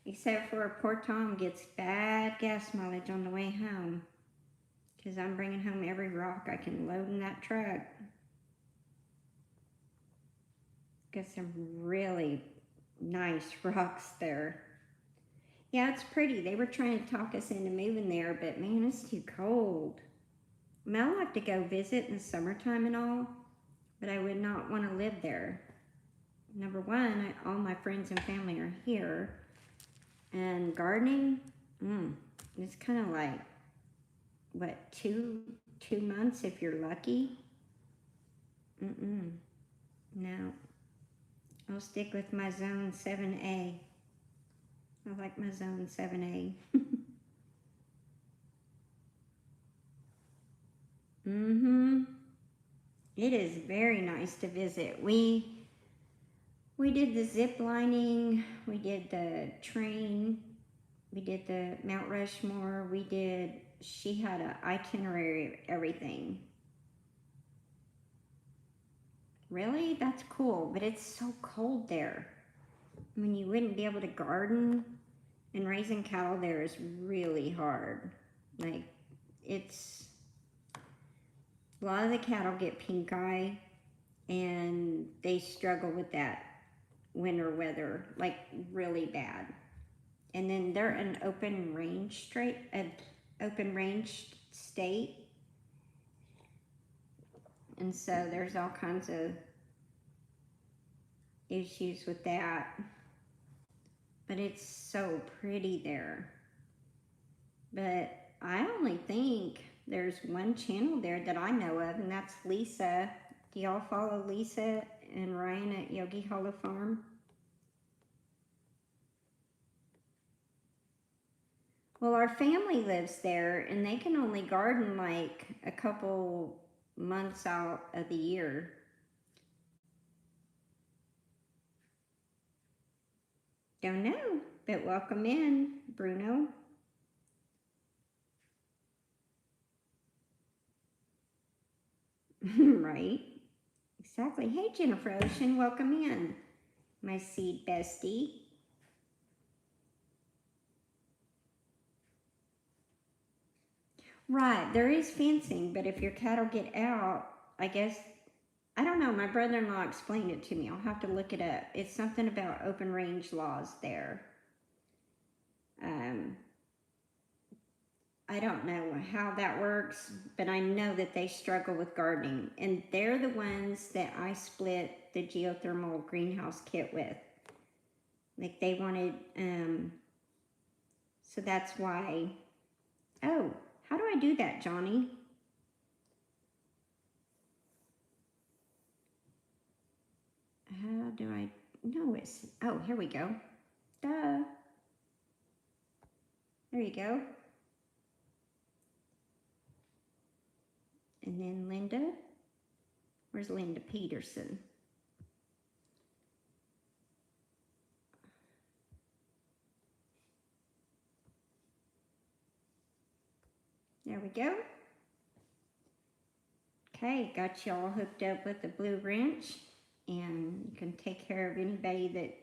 Except for poor Tom gets bad gas mileage on the way home. Because I'm bringing home every rock I can load in that truck. Got some really nice rocks there. Yeah, it's pretty. They were trying to talk us into moving there, but man, it's too cold. I mean, I like to go visit in the summertime and all, but I would not want to live there. Number one, all my friends and family are here, and gardening, it's kind of like, what, two months if you're lucky? No, I'll stick with my zone 7A. I like my zone 7A. It is very nice to visit. We did the zip lining, we did the train, we did the Mount Rushmore, she had an itinerary of everything. Really? That's cool, but it's so cold there. I mean, you wouldn't be able to garden, and raising cattle there is really hard. Like, a lot of the cattle get pink eye, and they struggle with that winter weather, like really bad. And then they're an open range state. And so there's all kinds of issues with that. But it's so pretty there. But I only think there's one channel there that I know of, and that's Lisa. Do y'all follow Lisa and Ryan at Yogi Hollow Farm? Well, our family lives there, and they can only garden like a couple months out of the year. Don't know, but welcome in, Bruno. Right? Exactly. Hey, Jennifer Ocean, welcome in, my seed bestie. Right, there is fencing, but if your cattle get out, I guess, I don't know, my brother-in-law explained it to me. I'll have to look it up. It's something about open range laws there. I don't know how that works, but I know that they struggle with gardening, and they're the ones that I split the geothermal greenhouse kit with. Like they wanted, so that's why. Oh, how do I do that, Johnny? How do I, no, oh, here we go. Duh. There you go. And then Linda. Where's Linda Peterson? There we go. Okay, got you all hooked up with the blue wrench, and you can take care of anybody that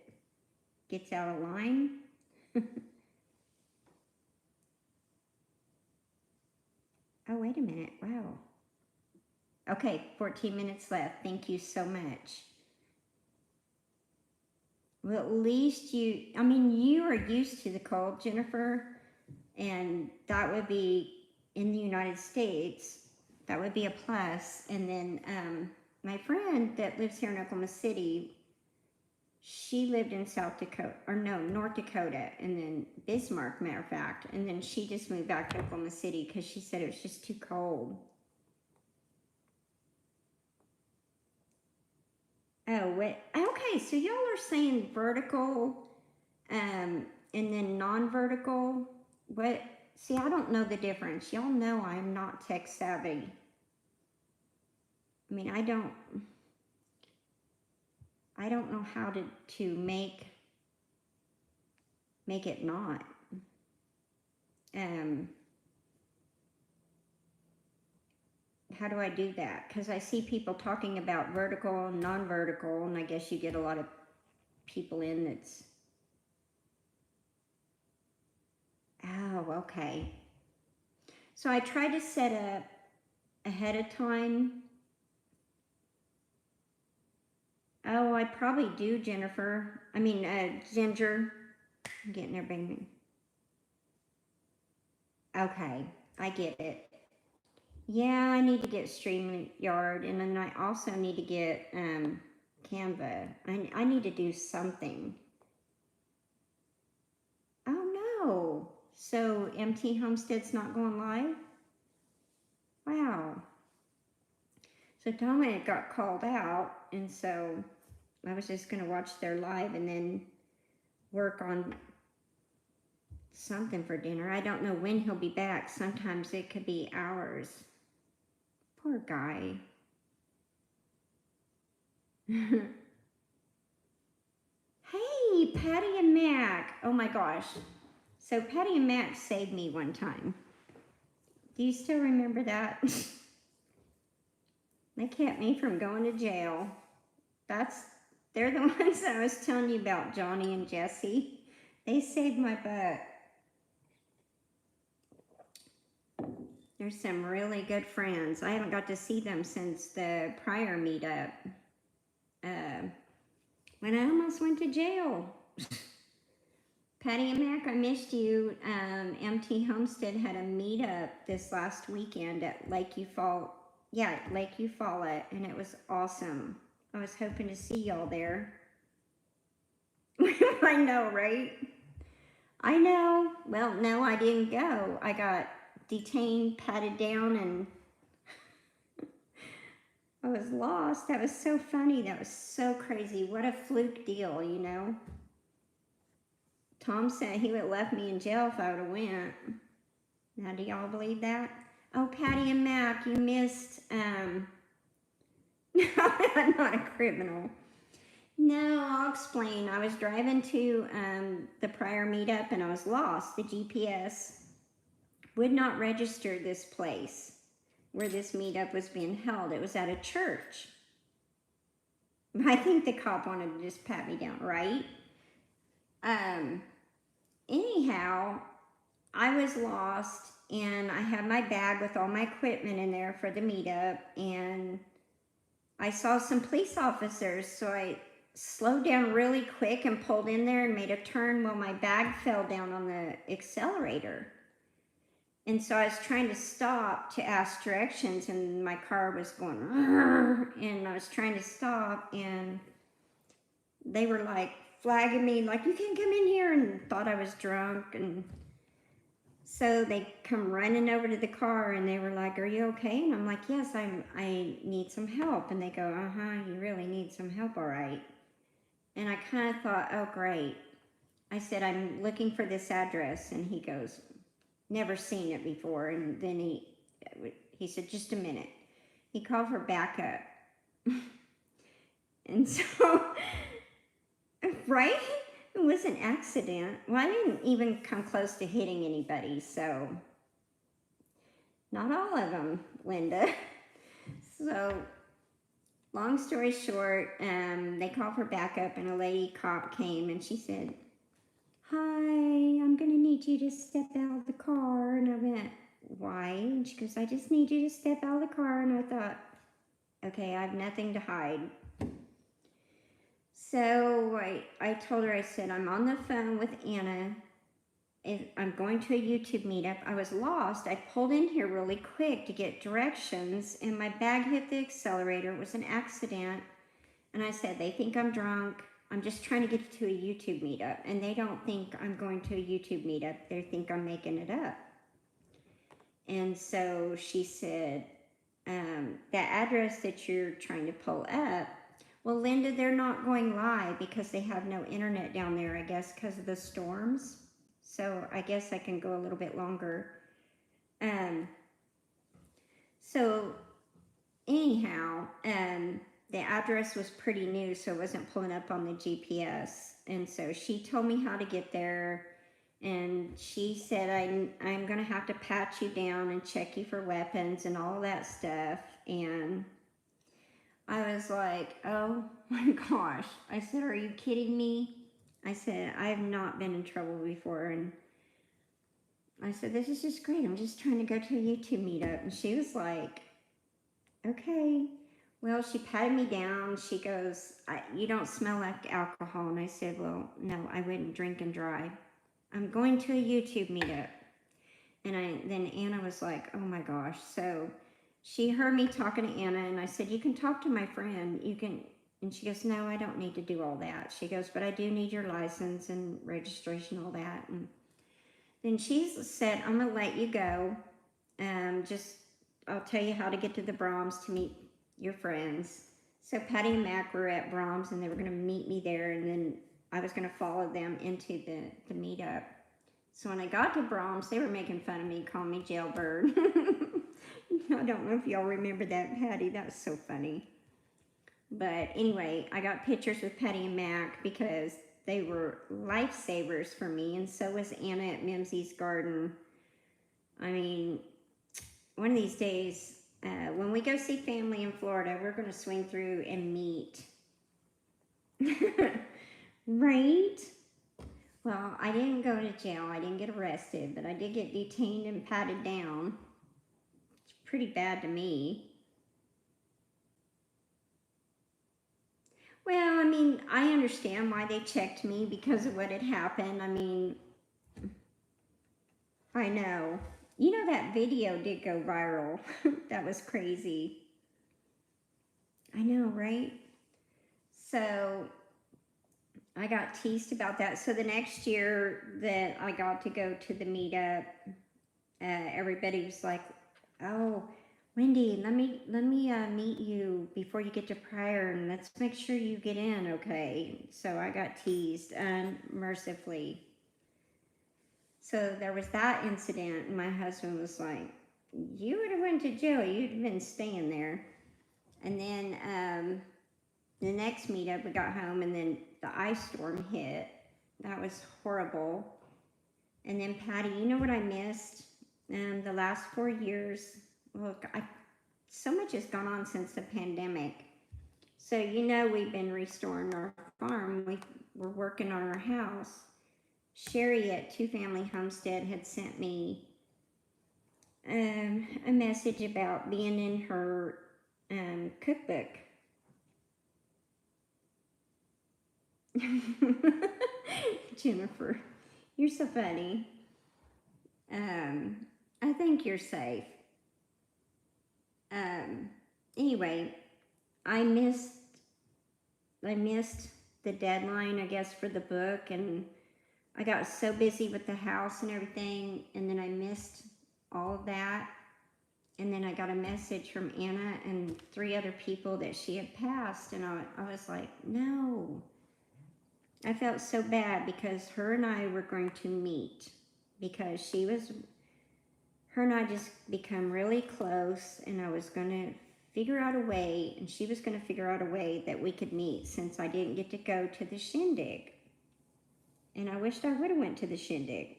gets out of line. Oh, wait a minute. Wow. Okay, 14 minutes left. Thank you so much. Well, at least you are used to the cold, Jennifer, and that would be in the United States. That would be a plus. And then my friend that lives here in Oklahoma City, she lived in North Dakota, and then Bismarck, matter of fact. And then she just moved back to Oklahoma City because she said it was just too cold. Oh, wait. Okay, so y'all are saying vertical and then non-vertical. What? See, I don't know the difference. Y'all know I'm not tech savvy. I mean, I don't. I don't know how to make it not. How do I do that? Because I see people talking about vertical and non-vertical, and I guess you get a lot of people in that's, oh, okay. So I try to set up ahead of time. Oh, I probably do, Jennifer. I mean, Ginger. I'm getting there, baby. Okay, I get it. Yeah, I need to get StreamYard, and then I also need to get Canva. I need to do something. Oh no! So MT Homestead's not going live? Wow. So Tommy got called out, and so I was just gonna watch their live and then work on something for dinner. I don't know when he'll be back. Sometimes it could be hours. Poor guy. Hey, Patty and Mac. Oh my gosh. So Patty and Mac saved me one time. Do you still remember that? They kept me from going to jail. They're the ones that I was telling you about, Johnny and Jesse. They saved my butt. They're some really good friends. I haven't got to see them since the prior meetup. When I almost went to jail. Patty and Mac, I missed you. MT Homestead had a meetup this last weekend at Lake Eufaula. Yeah, Lake Eufaula, and it was awesome. I was hoping to see y'all there. I know, right? I know. Well, no, I didn't go. I got detained, patted down, and I was lost. That was so funny. That was so crazy. What a fluke deal, you know? Tom said he would have left me in jail if I would have went. Now, do y'all believe that? Oh, Patty and Mac, you missed, no, I'm not a criminal. No, I'll explain. I was driving to the prior meetup and I was lost. The GPS would not register this place where this meetup was being held. It was at a church. I think the cop wanted to just pat me down, right? Anyhow, I was lost and I had my bag with all my equipment in there for the meetup, and I saw some police officers, so I slowed down really quick and pulled in there and made a turn while my bag fell down on the accelerator. And so I was trying to stop to ask directions, and my car was going, and I was trying to stop, and they were like flagging me, like, you can't come in here, and thought I was drunk. And so they come running over to the car, and they were like, are you okay? And I'm like, yes, I need some help. And they go, you really need some help, all right. And I kind of thought, oh, great. I said, I'm looking for this address. And he goes, never seen it before. And then he said, just a minute. He called for backup. And so, right? It was an accident. Well, I didn't even come close to hitting anybody, so not all of them, Linda. So, long story short, they called for backup, and a lady cop came, and she said, hi, I'm gonna need you to step out of the car. And I went, why? And she goes, I just need you to step out of the car. And I thought, okay, I have nothing to hide. So I told her, I said, I'm on the phone with Anna. I'm going to a YouTube meetup. I was lost. I pulled in here really quick to get directions, and my bag hit the accelerator. It was an accident. And I said, they think I'm drunk. I'm just trying to get to a YouTube meetup. And they don't think I'm going to a YouTube meetup. They think I'm making it up. And so she said, that address that you're trying to pull up, well, Linda, they're not going live because they have no internet down there, I guess, because of the storms. So I guess I can go a little bit longer. So anyhow, the address was pretty new, so it wasn't pulling up on the GPS. And so she told me how to get there. And she said, I'm going to have to pat you down and check you for weapons and all that stuff. And I was like, oh my gosh. I said, are you kidding me? I said, I have not been in trouble before. And I said, this is just great. I'm just trying to go to a YouTube meetup. And she was like, okay. Well, she patted me down. She goes, you don't smell like alcohol. And I said, well, no, I wouldn't drink and drive. I'm going to a YouTube meetup. And then Anna was like, oh my gosh. So she heard me talking to Anna, and I said, you can talk to my friend. You can. And she goes, no, I don't need to do all that. She goes, but I do need your license and registration, all that. And then she said, I'm going to let you go. I'll tell you how to get to the Brahms to meet your friends. So Patty and Mac were at Brahms, and they were going to meet me there, and then I was going to follow them into the meetup. So when I got to Brahms, they were making fun of me, calling me Jailbird. I don't know if y'all remember that, Patty. That was so funny. But anyway, I got pictures with Patty and Mac because they were lifesavers for me, and so was Anna at Mimsy's Garden. I mean, one of these days, when we go see family in Florida, we're going to swing through and meet. Right? Well, I didn't go to jail. I didn't get arrested, but I did get detained and patted down. It's pretty bad to me. Well, I mean, I understand why they checked me because of what had happened. I mean, I know. You know, that video did go viral. That was crazy. I know, right? So I got teased about that. So the next year that I got to go to the meetup, everybody was like, oh, Wendy, let me meet you before you get to Pryor, and let's make sure you get in, okay? So I got teased unmercifully. So there was that incident, and my husband was like, you would have went to jail. You'd have been staying there. And then the next meetup, we got home, and then the ice storm hit. That was horrible. And then Patty, you know what I missed? The last 4 years, look, so much has gone on since the pandemic. So you know we've been restoring our farm. We're working on our house. Sherry at Two Family Homestead had sent me a message about being in her cookbook. Jennifer, you're so funny. I think you're safe. Anyway, I missed the deadline, I guess, for the book, and I got so busy with the house and everything, and then I missed all of that. And then I got a message from Anna and 3 other people that she had passed, and I was like, no. I felt so bad because her and I were going to meet because her and I just become really close, and I was going to figure out a way, and she was going to figure out a way that we could meet since I didn't get to go to the shindig. And I wished I would have went to the shindig.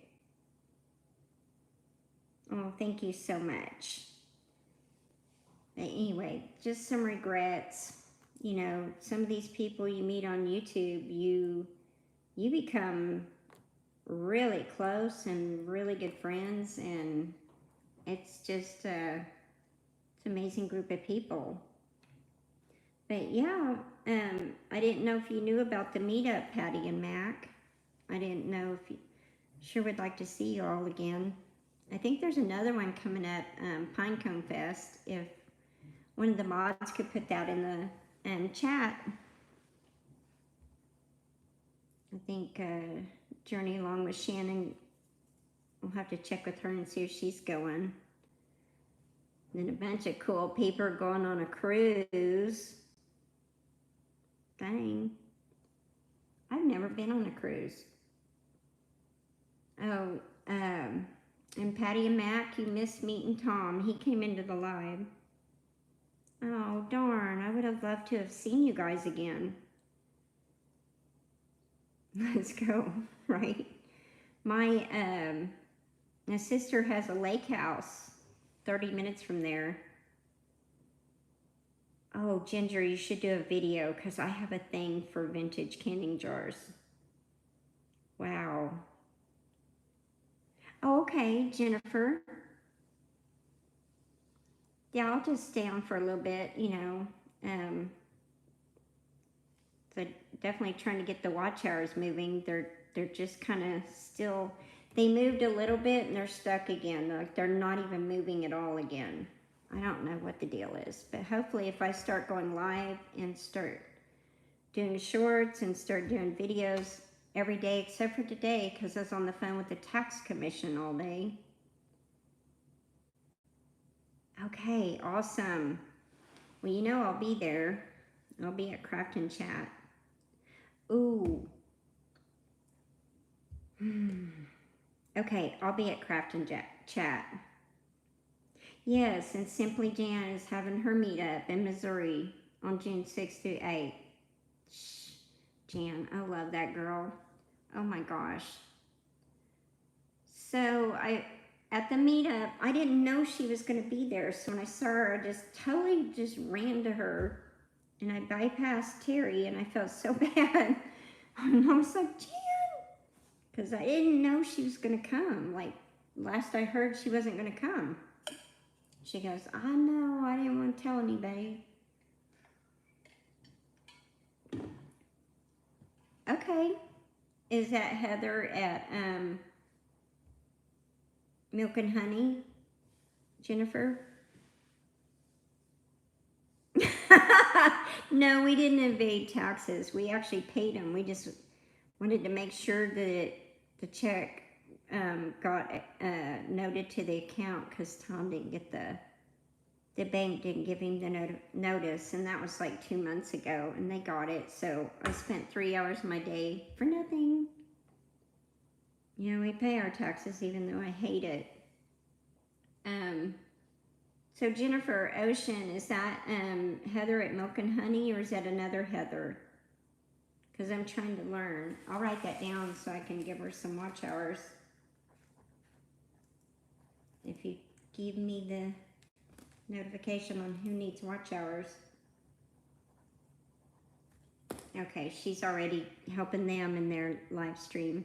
Oh, thank you so much. But anyway, just some regrets. You know, some of these people you meet on YouTube, you become really close and really good friends, and it's just it's an amazing group of people. But yeah, I didn't know if you knew about the meetup, Patty and Mac. I didn't know if you sure would like to see you all again. I think there's another one coming up, Pinecone Fest. If one of the mods could put that in the chat. I think Journey Along with Shannon, we'll have to check with her and see if she's going. And then a bunch of cool people going on a cruise. Dang. I've never been on a cruise. Oh, and Patty and Mac, you missed meeting Tom. He came into the live. Oh, darn. I would have loved to have seen you guys again. Let's go, right? My sister has a lake house 30 minutes from there. Oh, Ginger, you should do a video because I have a thing for vintage canning jars. Wow. Oh, okay, Jennifer. Yeah, I'll just stay on for a little bit, you know. So definitely trying to get the watch hours moving. They're just kind of still. They moved a little bit and they're stuck again. Like they're not even moving at all again. I don't know what the deal is, but hopefully, if I start going live and start doing shorts and start doing videos every day except for today because I was on the phone with the tax commission all day. Okay, awesome. Well, you know I'll be there. I'll be at Craft and Chat. Ooh. Okay, I'll be at Craft and Chat. Yes, and Simply Jan is having her meetup in Missouri on June 6th through 8th. Jan, I love that girl. Oh my gosh. So at the meetup, I didn't know she was going to be there. So when I saw her, I just totally just ran to her and I bypassed Terry and I felt so bad. And I was like, Jan, because I didn't know she was going to come. Like last I heard, she wasn't going to come. She goes, I know, I didn't want to tell anybody. Okay. Is that Heather at Milk and Honey, Jennifer? No, we didn't evade taxes. We actually paid them. We just wanted to make sure that the check got noted to the account because Tom didn't get the bank didn't give him the notice, and that was like 2 months ago, and they got it. So I spent 3 hours of my day for nothing. You know, we pay our taxes even though I hate it. So Jennifer Ocean, is that Heather at Milk and Honey, or is that another Heather? Because I'm trying to learn. I'll write that down so I can give her some watch hours. If you give me the notification on who needs watch hours. Okay, she's already helping them in their live stream.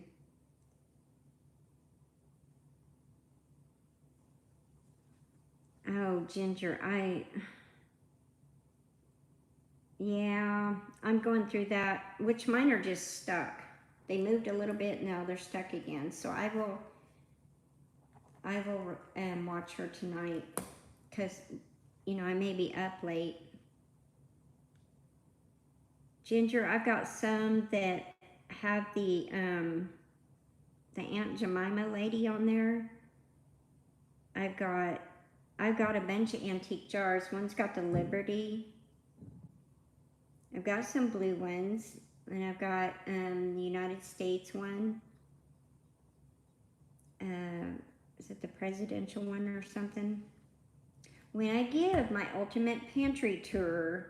Oh, Ginger, yeah, I'm going through that, which mine are just stuck. They moved a little bit, now they're stuck again. So I will watch her tonight because, you know, I may be up late. Ginger, I've got some that have the Aunt Jemima lady on there. I've got a bunch of antique jars. One's got the Liberty. I've got some blue ones, and I've got the United States one. Is it the presidential one or something? When I give my ultimate pantry tour,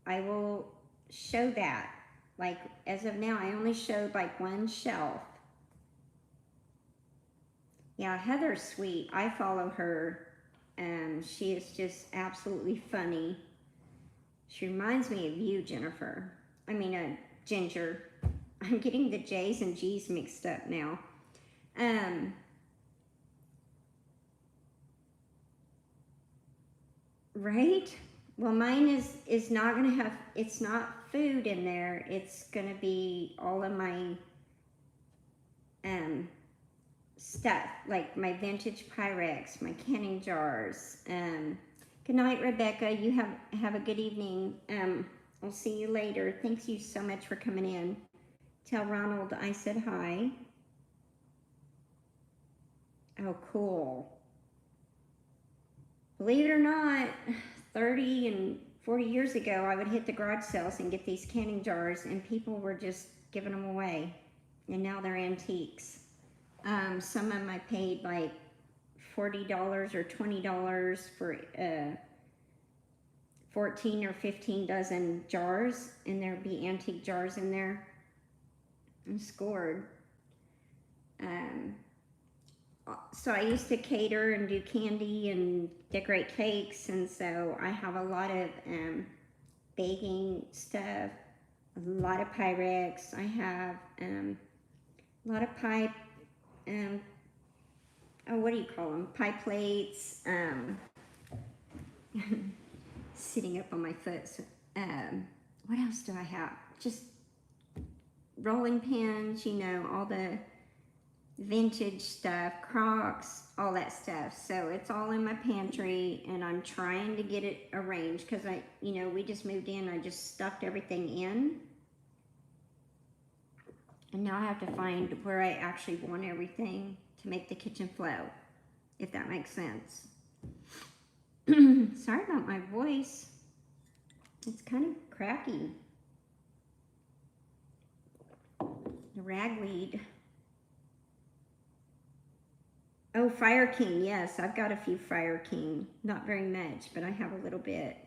I will show that. Like, as of now, I only showed like one shelf. Yeah, Heather's sweet. I follow her. She is just absolutely funny. She reminds me of you, Jennifer. I mean, Ginger. I'm getting the J's and G's mixed up now. Right? Well, mine is not going to have, it's not food in there. It's going to be all of my stuff, like my vintage Pyrex, my canning jars. Good night, Rebecca. You have a good evening. I'll see you later. Thank you so much for coming in. Tell Ronald I said hi. Oh, cool. Believe it or not, 30 and 40 years ago, I would hit the garage sales and get these canning jars, and people were just giving them away. And now they're antiques. Some of them I paid like $40 or $20 for 14 or 15 dozen jars, and there'd be antique jars in there and scored. So I used to cater and do candy and decorate cakes, and so I have a lot of baking stuff, a lot of Pyrex. I have a lot of pie, oh, what do you call them? Pie plates, sitting up on my foot. So, what else do I have? Just rolling pins, you know, all the vintage stuff, Crocs, all that stuff. So it's all in my pantry, and I'm trying to get it arranged because we just moved in. I just stuffed everything in, and now I have to find where I actually want everything to make the kitchen flow, if that makes sense. Sorry about my voice. It's kind of cracky. The ragweed. Oh, Fire King, yes, I've got a few Fire King. Not very much, but I have a little bit.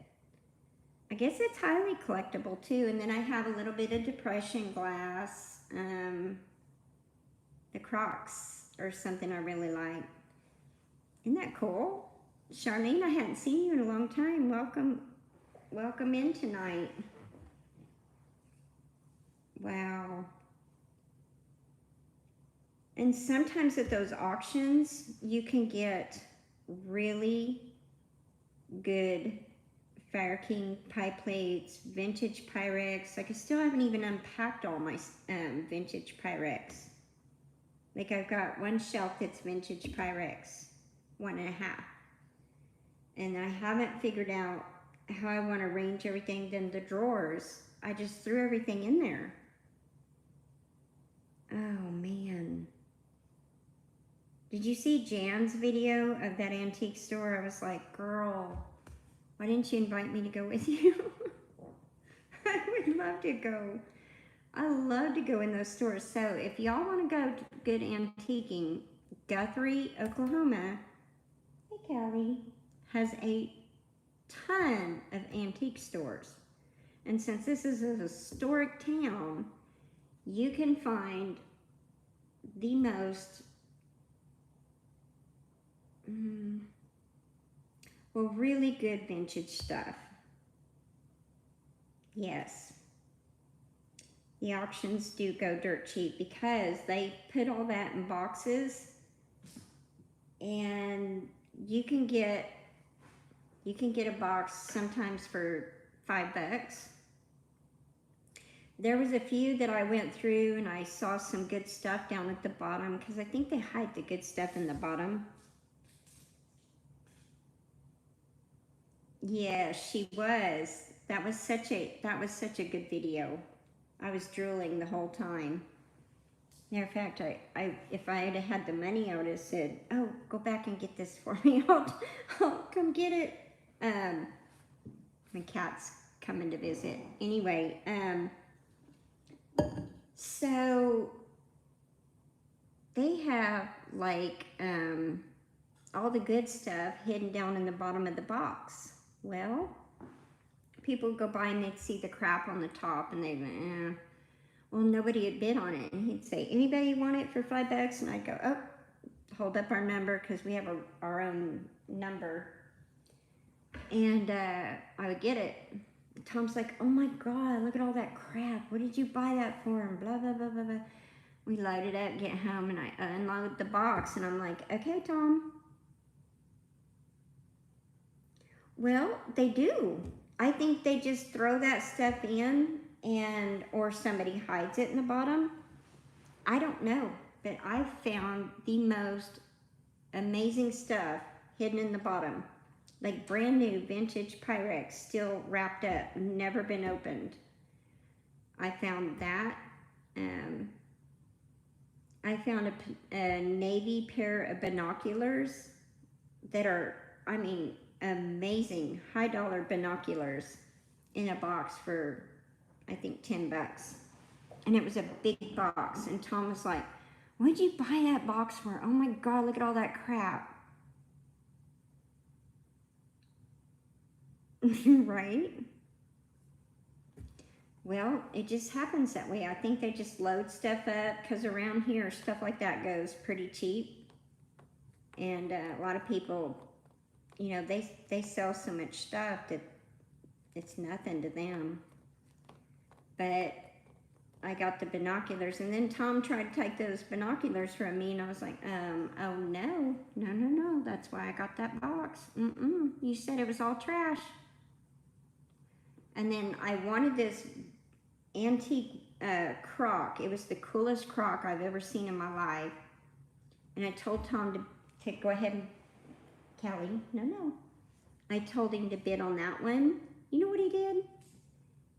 I guess it's highly collectible too. And then I have a little bit of Depression glass. The Crocs or something I really like. Isn't that cool? Charlene, I hadn't seen you in a long time. Welcome in tonight. Wow. And sometimes at those auctions, you can get really good Fire King pie plates, vintage Pyrex. Like I still haven't even unpacked all my vintage Pyrex. Like I've got one shelf that's vintage Pyrex, 1.5. And I haven't figured out how I want to arrange everything. Then the drawers, I just threw everything in there. Oh man. Did you see Jan's video of that antique store? I was like, girl, why didn't you invite me to go with you? I would love to go. I love to go in those stores. So if y'all want to go to good antiquing, Guthrie, Oklahoma, hey Callie, has a ton of antique stores. And since this is a historic town, you can find the most really good vintage stuff. Yes. The auctions do go dirt cheap because they put all that in boxes, and you can get a box sometimes for $5. There was a few that I went through and I saw some good stuff down at the bottom because I think they hide the good stuff in the bottom. Yeah, she was. That was such a good video. I was drooling the whole time. Matter of fact, if I had had the money, I would have said, "Oh, go back and get this for me. I'll come get it." My cat's coming to visit. Anyway, so they have like all the good stuff hidden down in the bottom of the box. Well, people would go by and they'd see the crap on the top, and they'd go, well, nobody had bid on it. And he'd say, anybody want it for $5? And I'd go, oh, hold up our number, because we have our own number. And I would get it. Tom's like, oh my God, look at all that crap. What did you buy that for? And blah, blah, blah, blah, blah. We load it up, get home, and I unload the box. And I'm like, okay, Tom. Well, they do. I think they just throw that stuff in, or somebody hides it in the bottom. I don't know, but I've found the most amazing stuff hidden in the bottom. Like brand new vintage Pyrex, still wrapped up, never been opened. I found that. I found a navy pair of binoculars that are, I mean, amazing, high dollar binoculars in a box for, I think, $10. And it was a big box. And Tom was like, what'd you buy that box for? Oh my God, look at all that crap. Right? Well, it just happens that way. I think they just load stuff up because around here, stuff like that goes pretty cheap. And a lot of people, you know, they sell so much stuff that it's nothing to them. But I got the binoculars, and then Tom tried to take those binoculars from me, and I was like, oh no, no, no, no, that's why I got that box. You said it was all trash. And then I wanted this antique crock. It was the coolest crock I've ever seen in my life. And I told Tom to go ahead and, Callie, no. I told him to bid on that one. You know what he did?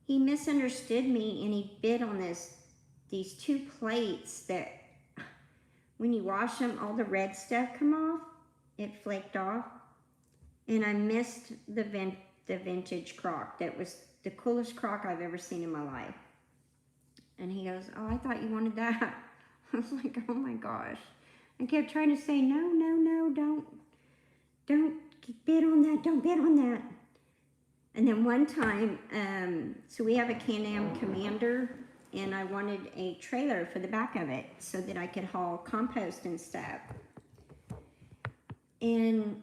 He misunderstood me and he bid on these two plates that when you wash them, all the red stuff come off. It flaked off. And I missed the vintage crock. That was the coolest crock I've ever seen in my life. And he goes, oh, I thought you wanted that. I was like, oh my gosh. I kept trying to say, no, don't bid on that, don't bid on that. And then one time, so we have a Can-Am Commander, and I wanted a trailer for the back of it so that I could haul compost and stuff. And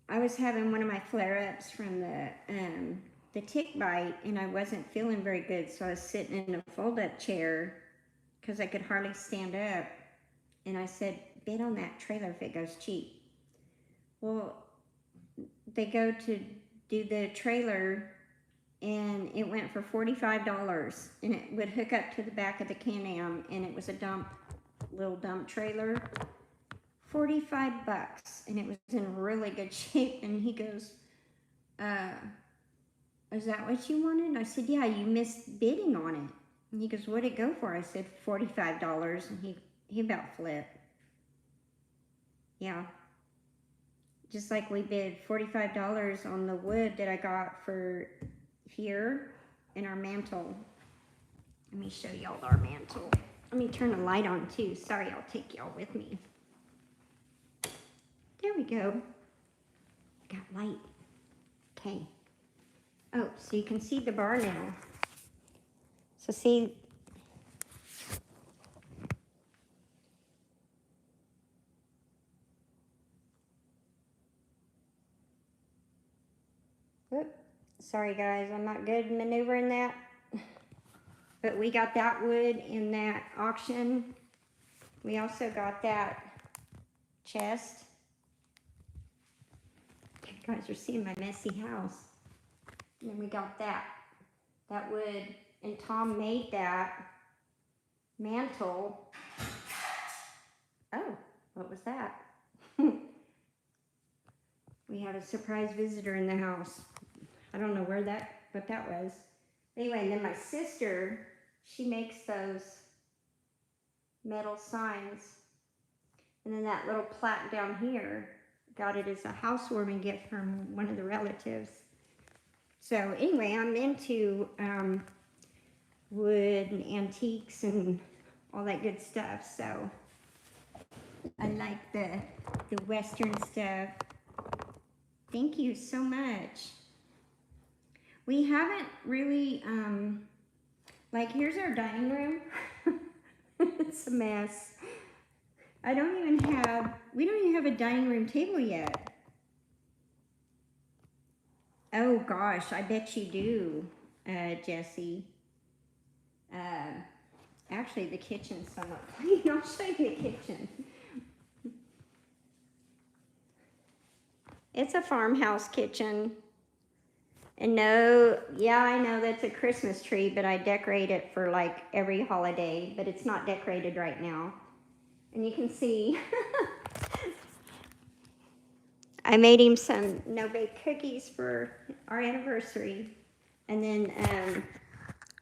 I was having one of my flare-ups from the tick bite, and I wasn't feeling very good, so I was sitting in a fold-up chair because I could hardly stand up. And I said, bid on that trailer if it goes cheap. Well, they go to do the trailer, and it went for $45, and it would hook up to the back of the Can-Am, and it was a little dump trailer. $45, and it was in really good shape. And he goes, is that what you wanted? I said, yeah, you missed bidding on it. And he goes, what'd it go for? I said, $45, and he about flipped. Yeah. Just like we bid $45 on the wood that I got for here in our mantle. Let me show y'all our mantle. Let me turn the light on too. Sorry, I'll take y'all with me. There we go. Got light. Okay. Oh, so you can see the bar now. So see, whoop. Sorry guys, I'm not good maneuvering that. But we got that wood in that auction. We also got that chest. You guys are seeing my messy house. And then we got that wood, and Tom made that mantle. Oh, what was that? We had a surprise visitor in the house. I don't know what that was. Anyway, and then my sister, she makes those metal signs. And then that little plaque down here, got it as a housewarming gift from one of the relatives. So anyway, I'm into wood and antiques and all that good stuff. So I like the Western stuff. Thank you so much. We haven't really, like here's our dining room. It's a mess. We don't even have a dining room table yet. Oh gosh, I bet you do, Jesse. Actually, the kitchen's somewhat clean. I'll show you the kitchen. It's a farmhouse kitchen. And no, yeah, I know that's a Christmas tree, but I decorate it for like every holiday, but it's not decorated right now. And you can see, I made him some no-bake cookies for our anniversary. And then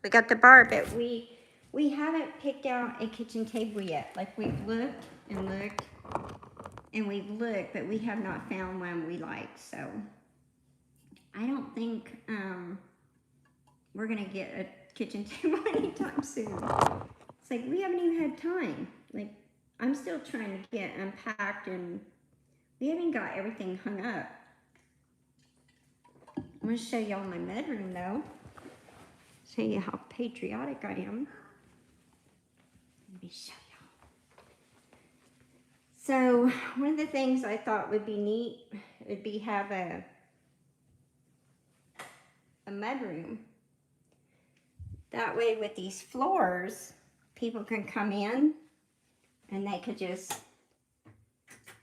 we got the bar, but we haven't picked out a kitchen table yet. Like we've looked and looked and we've looked, but we have not found one we like. So I don't think we're gonna get a kitchen table anytime soon. It's like we haven't even had time. Like I'm still trying to get unpacked and we haven't got everything hung up. I'm gonna show y'all my bedroom though. Show you how patriotic I am. Let me show y'all. So one of the things I thought would be neat would be have a mudroom. That way with these floors, people can come in and they could just,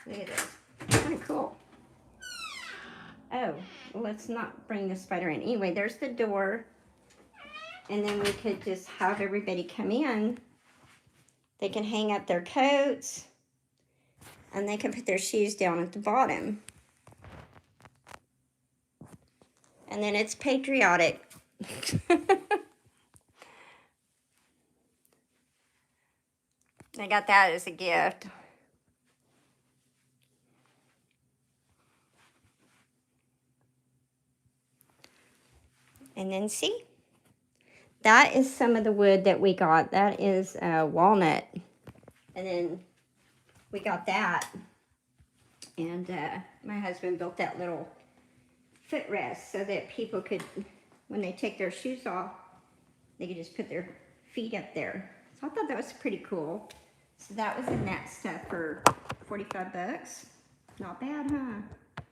look at this, kind of cool. Oh, well, let's not bring the spider in. Anyway, there's the door. And then we could just have everybody come in. They can hang up their coats and they can put their shoes down at the bottom. And then it's patriotic. I got that as a gift. And then see, that is some of the wood that we got. That is walnut. And then we got that. And my husband built that little footrest so that people could, when they take their shoes off, they could just put their feet up there. So I thought that was pretty cool. So that was in that stuff for 45 bucks. Not bad, huh?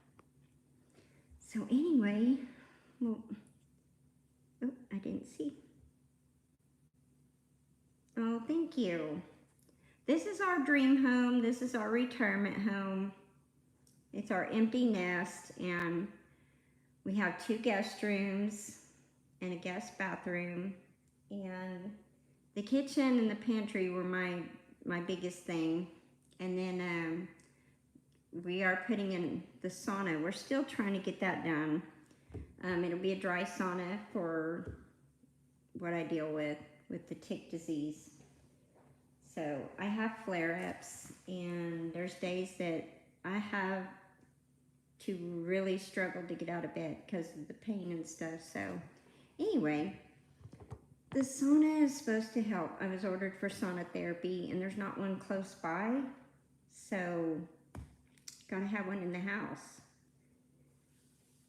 So anyway, well, oh, I didn't see. Oh, thank you. This is our dream home. This is our retirement home. It's our empty nest, and we have 2 guest rooms and a guest bathroom, and the kitchen and the pantry were my biggest thing. And then we are putting in the sauna. We're still trying to get that done. It'll be a dry sauna for what I deal with the tick disease. So I have flare-ups, and there's days that I have to really struggle to get out of bed because of the pain and stuff. So anyway, the sauna is supposed to help. I was ordered for sauna therapy, and there's not one close by, so gotta have one in the house.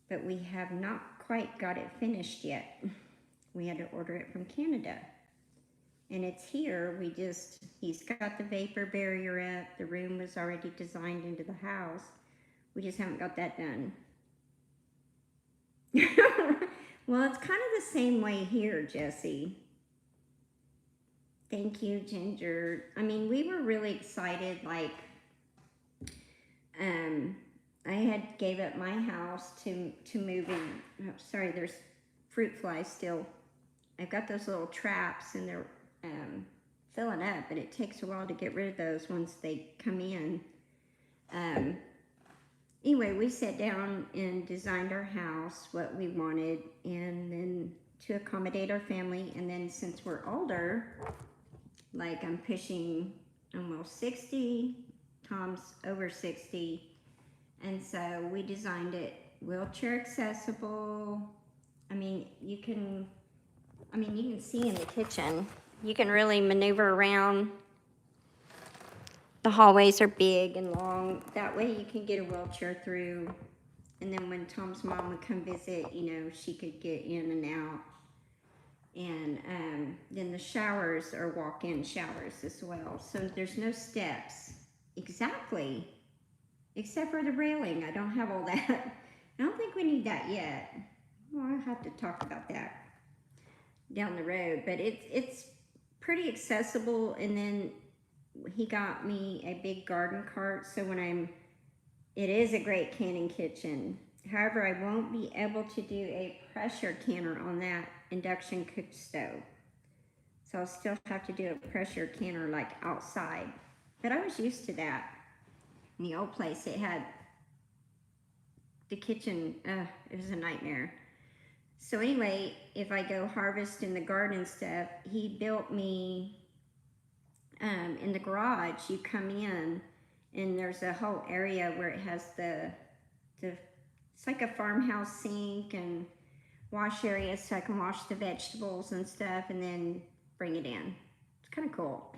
But we have not quite got it finished yet. We had to order it from Canada. And it's here. He's got the vapor barrier up. The room was already designed into the house. We just haven't got that done. Well, it's kind of the same way here, Jessie. Thank you, Ginger. I mean, we were really excited. Like, I had gave up my house to move in. Oh, sorry, there's fruit flies still. I've got those little traps, and they're filling up, but it takes a while to get rid of those once they come in. Anyway, we sat down and designed our house, what we wanted, and then to accommodate our family. And then since we're older, like I'm pushing almost 60, Tom's over 60, and so we designed it wheelchair accessible. I mean, you can see in the kitchen, you can really maneuver around. The hallways are big and long. That way you can get a wheelchair through. And then when Tom's mom would come visit, you know, she could get in and out. And then the showers are walk-in showers as well. So there's no steps. Exactly. Except for the railing. I don't have all that. I don't think we need that yet. Well, I'll have to talk about that down the road. But it's pretty accessible. And then he got me a big garden cart, so it is a great canning kitchen. However, I won't be able to do a pressure canner on that induction cook stove. So I'll still have to do a pressure canner like outside. But I was used to that. In the old place, it had the kitchen, it was a nightmare. So anyway, if I go harvest in the garden stuff, he built me in the garage. You come in and there's a whole area where it has it's like a farmhouse sink and wash area, so I can wash the vegetables and stuff and then bring it in. It's kind of cool.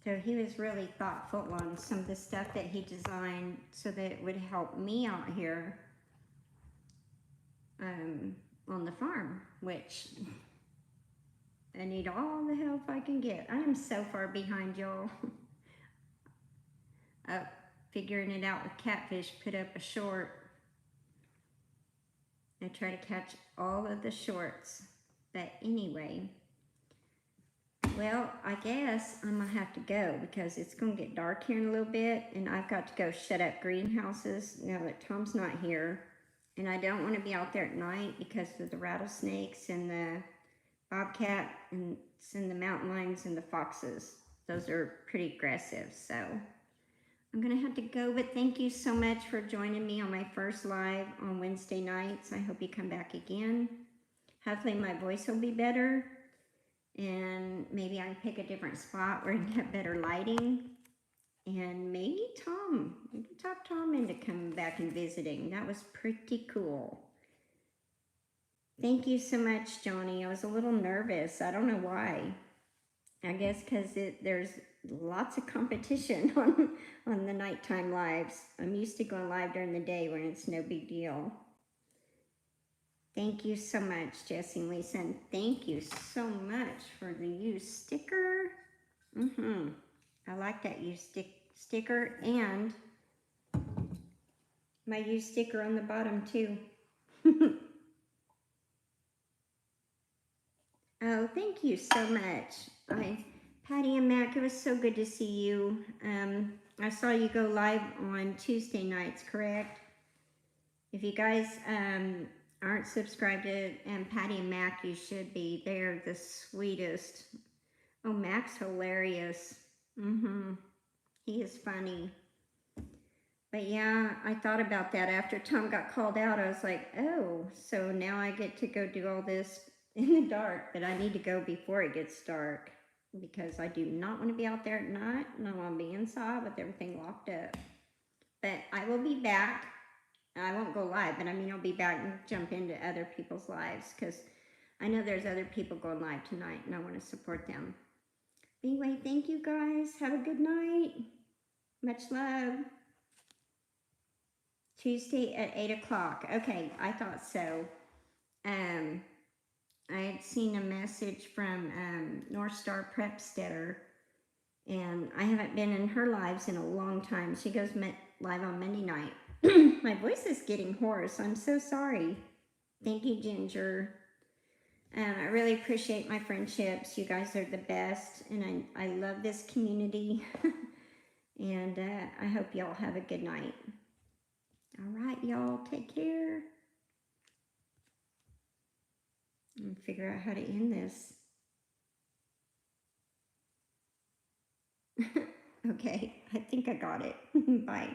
So he was really thoughtful on some of the stuff that he designed so that it would help me out here. on the farm, which I need all the help I can get. I am so far behind, y'all. Figuring it out with catfish, put up a short. I try to catch all of the shorts. But anyway, well, I guess I'm gonna have to go because it's gonna get dark here in a little bit, and I've got to go shut up greenhouses now that Tom's not here. And I don't want to be out there at night because of the rattlesnakes and the bobcat and the mountain lions and the foxes. Those are pretty aggressive, so I'm gonna have to go. But thank you so much for joining me on my first live on Wednesday nights. I hope you come back again. Hopefully my voice will be better, and maybe I can pick a different spot where I can get better lighting. And maybe we can talk Tom into coming back and visiting. That was pretty cool. Thank you so much, Johnny. I was a little nervous. I don't know why. I guess because there's lots of competition on the nighttime lives. I'm used to going live during the day when it's no big deal. Thank you so much, Jesse and Lisa. And thank you so much for the used sticker. I like that used sticker and my used sticker on the bottom too. Oh, thank you so much. Patty and Mac, it was so good to see you. I saw you go live on Tuesday nights, correct? If you guys aren't subscribed to Patty and Mac, you should be. They're the sweetest. Oh, Mac's hilarious. He is funny. But yeah, I thought about that after Tom got called out. I was like, oh, so now I get to go do all this in the dark, but I need to go before it gets dark because I do not want to be out there at night, and I want to be inside with everything locked up. But I will be back. I won't go live, but I mean, I'll be back and jump into other people's lives because I know there's other people going live tonight and I want to support them. Anyway, thank you guys. Have a good night. Much love. Tuesday at 8 o'clock. Okay, I thought so. I had seen a message from North Star Prepstetter, and I haven't been in her lives in a long time. She goes live on Monday night. My voice is getting hoarse. I'm so sorry. Thank you, Ginger. I really appreciate my friendships. You guys are the best, and I love this community. And I hope y'all have a good night. All right, y'all, take care. And figure out how to end this. Okay, I think I got it. Bye.